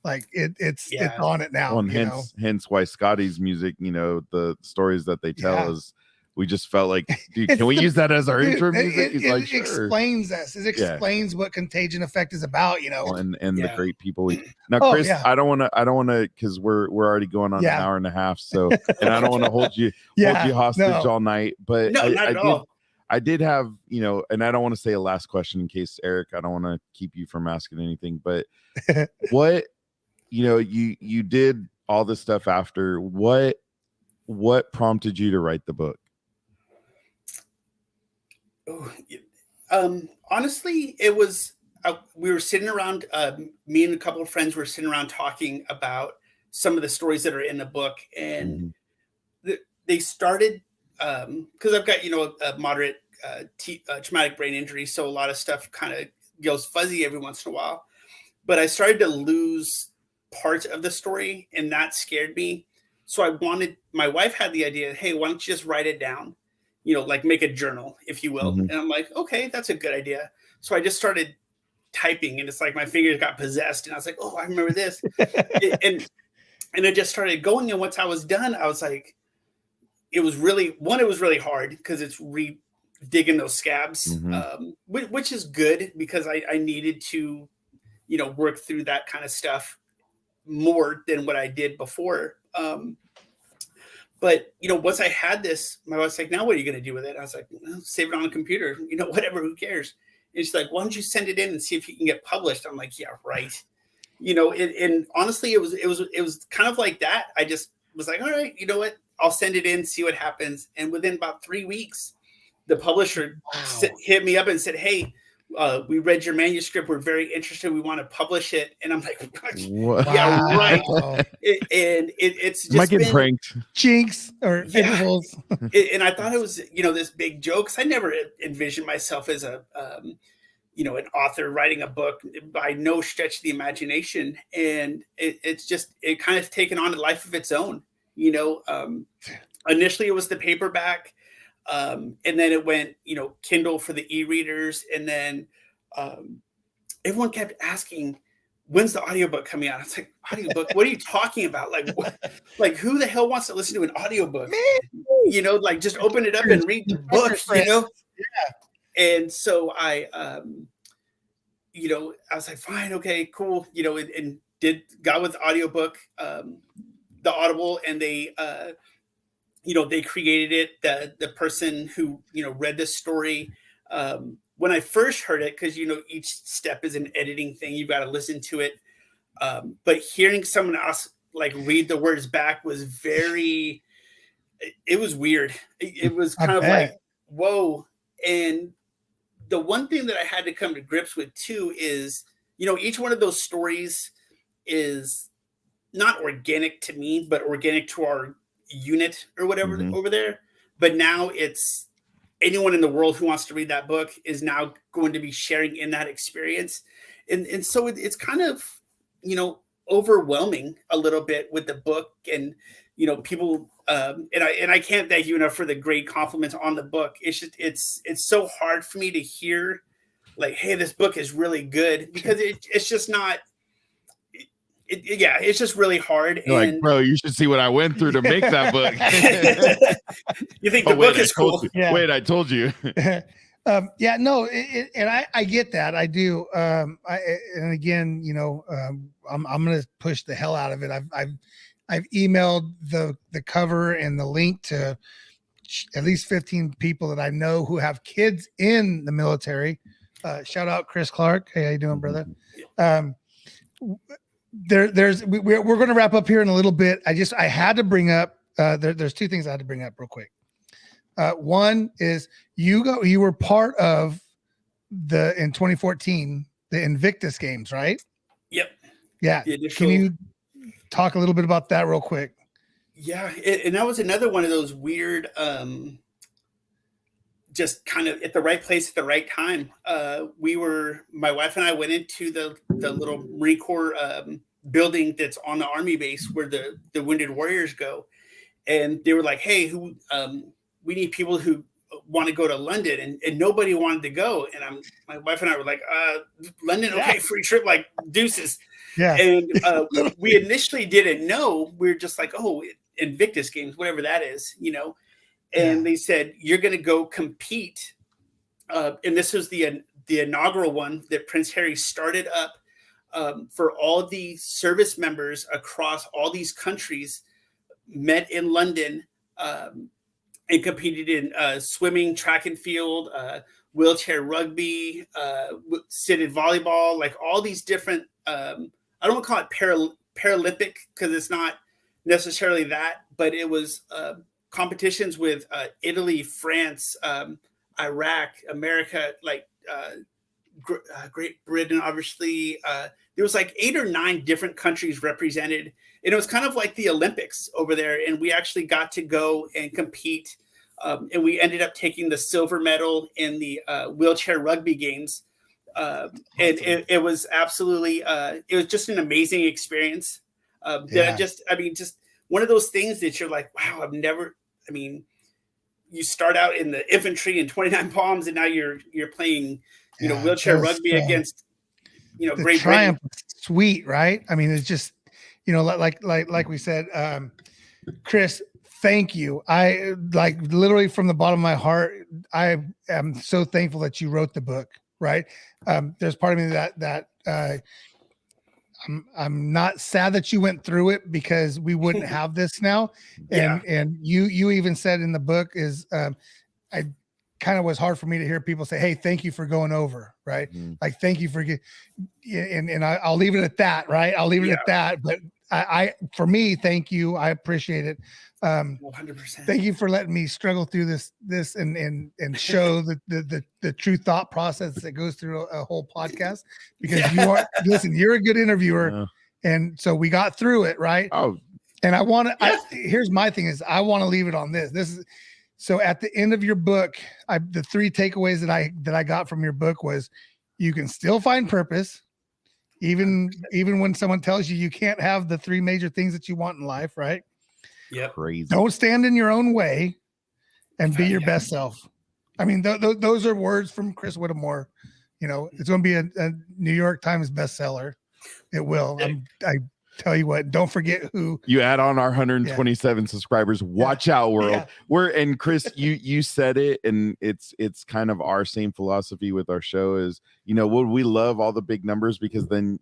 Like it's on it now. Well, and hence why Scotty's music, the stories that they tell is, we just felt like, dude, can we use that as our intro music? He's like, sure. Explains us. It explains what Contagion Effect is about, and the great people. Now, Chris, I don't want to, because we're already going on an hour and a half. So, and I don't want to hold you hostage all night. But not at all. I did have, and I don't want to say a last question in case, Eric, I don't want to keep you from asking anything. But what, you did all this stuff after. What prompted you to write the book? Honestly, it was we were sitting around, me and a couple of friends were sitting around talking about some of the stories that are in the book, and they started because I've got a moderate traumatic brain injury, so a lot of stuff kind of goes fuzzy every once in a while. But I started to lose parts of the story, and that scared me. So my wife had the idea, hey, why don't you just write it down? Like make a journal, if you will. And I'm like, okay, that's a good idea. So I just started typing, and it's like my fingers got possessed, and I was like, oh, I remember this. and it just started going. And once I was done, I was like, it was really hard because it's digging those scabs, which is good because I needed to, work through that kind of stuff more than what I did before. But, once I had this, my wife's like, now what are you going to do with it? I was like, well, save it on a computer, whatever, who cares? And she's like, why don't you send it in and see if you can get published? I'm like, yeah, right. And honestly, it was kind of like that. I just was like, all right, you know what? I'll send it in, see what happens. And within about 3 weeks, the publisher hit me up and said, hey, we read your manuscript. We're very interested. We want to publish it. And I'm like, yeah, right. It's just might get pranked. Jinx or intervals. And I thought it was, this big joke. 'Cause I never envisioned myself as an author writing a book by no stretch of the imagination. And it kind of taken on a life of its own. Initially it was the paperback. And then it went, Kindle for the e-readers. And then everyone kept asking, when's the audiobook coming out? It's like, audiobook? What are you talking about? Like who the hell wants to listen to an audiobook? Like just open it up and read the book, Yeah. And so I was like, fine, okay, cool. And got with audiobook, the Audible, and they created it. The person who, read this story, when I first heard it, because, each step is an editing thing. You've got to listen to it. But hearing someone else read the words back was it was weird. It was kind of like, whoa. And the one thing that I had to come to grips with too is, each one of those stories is not organic to me, but organic to our unit or whatever over there. But now it's anyone in the world who wants to read that book is now going to be sharing in that experience. And so it's kind of, overwhelming a little bit with the book, and, people, and I can't thank you enough for the great compliments on the book. It's just, it's so hard for me to hear hey, this book is really good, because it's just not, it's just really hard. You're like, bro, you should see what I went through to make that book. You think the book is cool? Yeah. Wait, I told you. And I get that. I do. And again, I'm going to push the hell out of it. I've emailed the cover and the link to at least 15 people that I know who have kids in the military. Shout out Chris Clark. Hey, how you doing, brother? We're going to wrap up here in a little bit. I had to bring up, there's two things I had to bring up real quick. One is you were part of in 2014, the Invictus games, right? Yep. Yeah. Can you talk a little bit about that real quick? Yeah. And that was another one of those weird, just kind of at the right place at the right time. My wife and I went into the little Marine Corps building that's on the Army base where the Wounded Warriors go. And they were like, hey, we need people who want to go to London, and nobody wanted to go. And my wife and I were like, London, okay, free trip, like deuces. Yeah. And we initially didn't know. We were just like, oh, Invictus Games, whatever that is, you know. And they said, you're going to go compete. And this was the inaugural one that Prince Harry started up for all the service members across all these countries, met in London and competed in swimming, track and field, wheelchair rugby, seated volleyball, like all these different, I don't want to call it Paralympic because it's not necessarily that, but it was competitions with Italy, France, Iraq, America, like Great Britain, obviously. There was like 8 or 9 different countries represented. And it was kind of like the Olympics over there. And we actually got to go and compete. And we ended up taking the silver medal in the wheelchair rugby games. And it was absolutely, it was just an amazing experience. Just one of those things that you're like, wow, you start out in the infantry in 29 Palms and now you're playing, wheelchair rugby against, Great Britain. Sweet, right? I mean, it's just, like we said, Chris, thank you. I literally from the bottom of my heart, I am so thankful that you wrote the book, right? There's part of me that I'm not sad that you went through it because we wouldn't have this now. And you even said in the book is I kind of was hard for me to hear people say, hey, thank you for going over, right? Like, thank you for and I'll leave it at that, right? I'll leave it at that. But for me, thank you. I appreciate it. 100%. Thank you for letting me struggle through this and show the true thought process that goes through a whole podcast, because you're a good interviewer. And so we got through it. Right. Oh, and here's my thing is I want to leave it on this. This is, so at the end of your book, the 3 takeaways that I got from your book was you can still find purpose. Even when someone tells you can't have the 3 major things that you want in life. Right. Yeah. Crazy. Don't stand in your own way and be your best self. I mean, those are words from Chris Whittemore. It's going to be a New York Times bestseller. It will. I tell you what, don't forget who you add on our 127 subscribers. Watch out, world. And Chris, you said it, and it's kind of our same philosophy with our show is, we love all the big numbers because then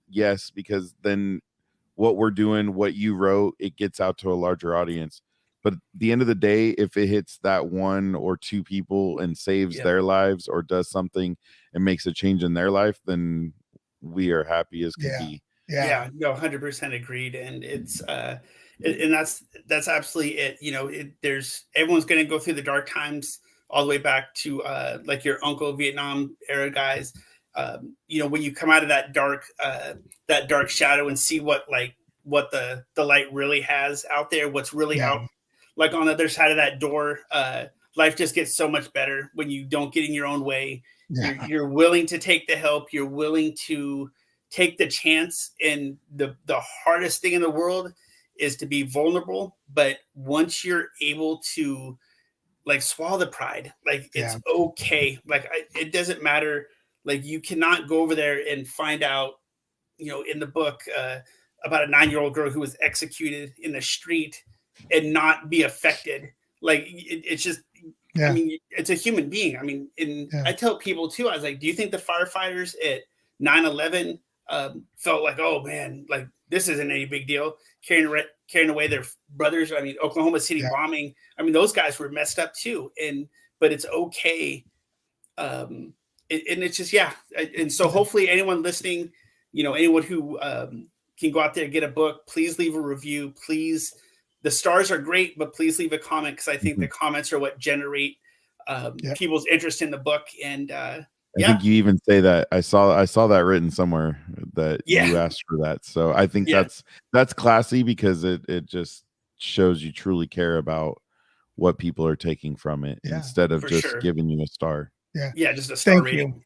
what we're doing, what you wrote, it gets out to a larger audience. But at the end of the day, if it hits that 1 or 2 people and saves their lives or does something and makes a change in their life, then we are happy as can be. Yeah, no, 100% agreed. And it's and that's absolutely it. There's everyone's going to go through the dark times all the way back to like your uncle Vietnam era guys. When you come out of that dark shadow and see what the light really has out there, what's really out, like on the other side of that door, life just gets so much better when you don't get in your own way. You're willing to take the help. You're willing to take the chance. And the hardest thing in the world is to be vulnerable. But once you're able to swallow the pride, it's okay. It doesn't matter. You cannot go over there and find out, in the book about a 9-year-old girl who was executed in the street and not be affected. It's just, I mean, it's a human being. I mean, I tell people too, I was like, do you think the firefighters at 9/11 felt like, oh man, this isn't any big deal, carrying away their brothers? I mean, Oklahoma City bombing. I mean, those guys were messed up too. But it's okay. And it's just, and so hopefully anyone listening, anyone who can go out there and get a book, please leave a review. Please, the stars are great, but please leave a comment, because I think the comments are what generate people's interest in the book. And I think you even say that I saw that written somewhere that you asked for that. So I think that's classy, because it just shows you truly care about what people are taking from it instead of just giving you a star. Just a star rating.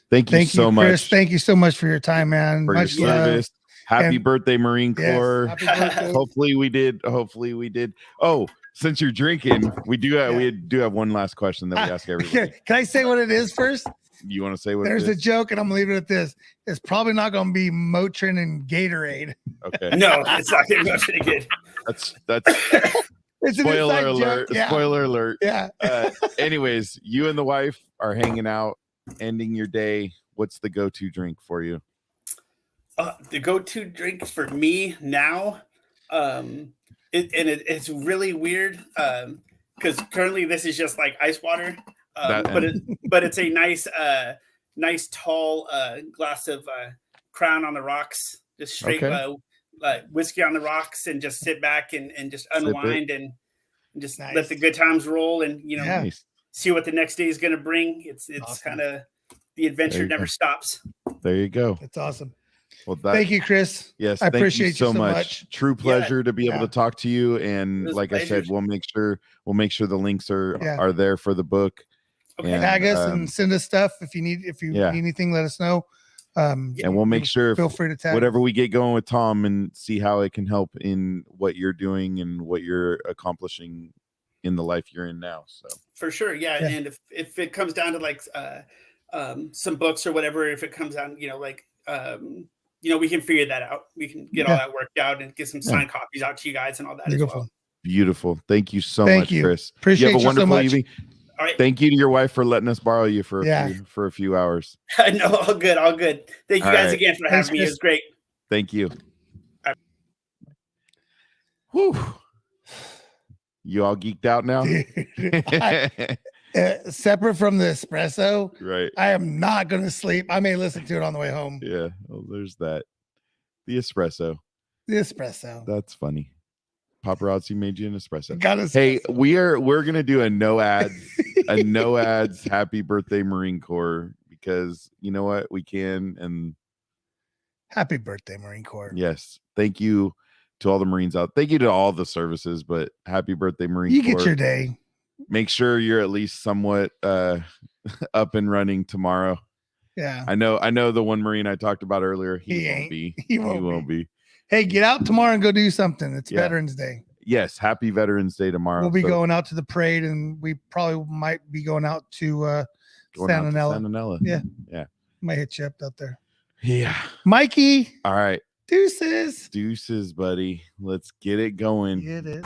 Thank you so much, Chris. Thank you so much for your time, man. For much your service. Happy birthday, Marine Corps. Happy birthday. Hopefully we did. Oh, since you're drinking, we do have one last question that we ask everybody. Can I say what it is first? You want to say what? There's a joke, and I'm leaving it at this. It's probably not going to be Motrin and Gatorade. Okay. No, it's not going to be good. That's It's spoiler an alert. joke. Yeah. Spoiler alert. Yeah. Anyways, you and the wife are hanging out, ending your day. What's the go-to drink for you? The go-to drink for me now, it's really weird because currently this is just like ice water, but it's a nice tall glass of Crown on the rocks, just straight whiskey on the rocks, and just sit back and just unwind and just let the good times roll, and see what the next day is going to bring. It's awesome. Kind of the adventure never stops. There you go. It's awesome. Well, thank you, Chris. Yes, I appreciate you so much. True pleasure to be able to talk to you. And like I said, we'll make sure the links are there for the book. Okay. And tag us and send us stuff if you need anything. Let us know. And we'll make sure. Feel free to tag whatever we get going with Tom and see how it can help in what you're doing and what you're accomplishing in the life you're in now. So for sure, yeah. And if it comes down to like some books or whatever, if it comes down, we can figure that out. We can get all that worked out and get some signed copies out to you guys and all that. Beautiful. As well. Beautiful. Thank you so much, Chris. Appreciate you. Have a wonderful evening. All right. Thank you to your wife for letting us borrow you for a few hours. No, all good. Thank you guys again for having me. It was great. Thank you. Whew. You all geeked out now? Separate from the espresso, right? I am not going to sleep. I may listen to it on the way home. Yeah, well, there's that. The espresso. That's funny. Paparazzi made you an espresso. Hey, we're gonna do a no ads happy birthday Marine Corps, because you know what, we can. And happy birthday Marine Corps. Yes, thank you to all the Marines out. Thank you to all the services, but happy birthday Marine Corps. You get your day. Make sure you're at least somewhat up and running tomorrow. Yeah, I know the one Marine I talked about earlier. He won't be. Hey, get out tomorrow and go do something. It's Veterans Day. Yes, happy Veterans Day tomorrow. We'll be going out to the parade, and we probably might be going out to Santa Nella. Yeah. Might hit you up out there. Yeah. Mikey. All right. Deuces, buddy. Let's get it going. Get it.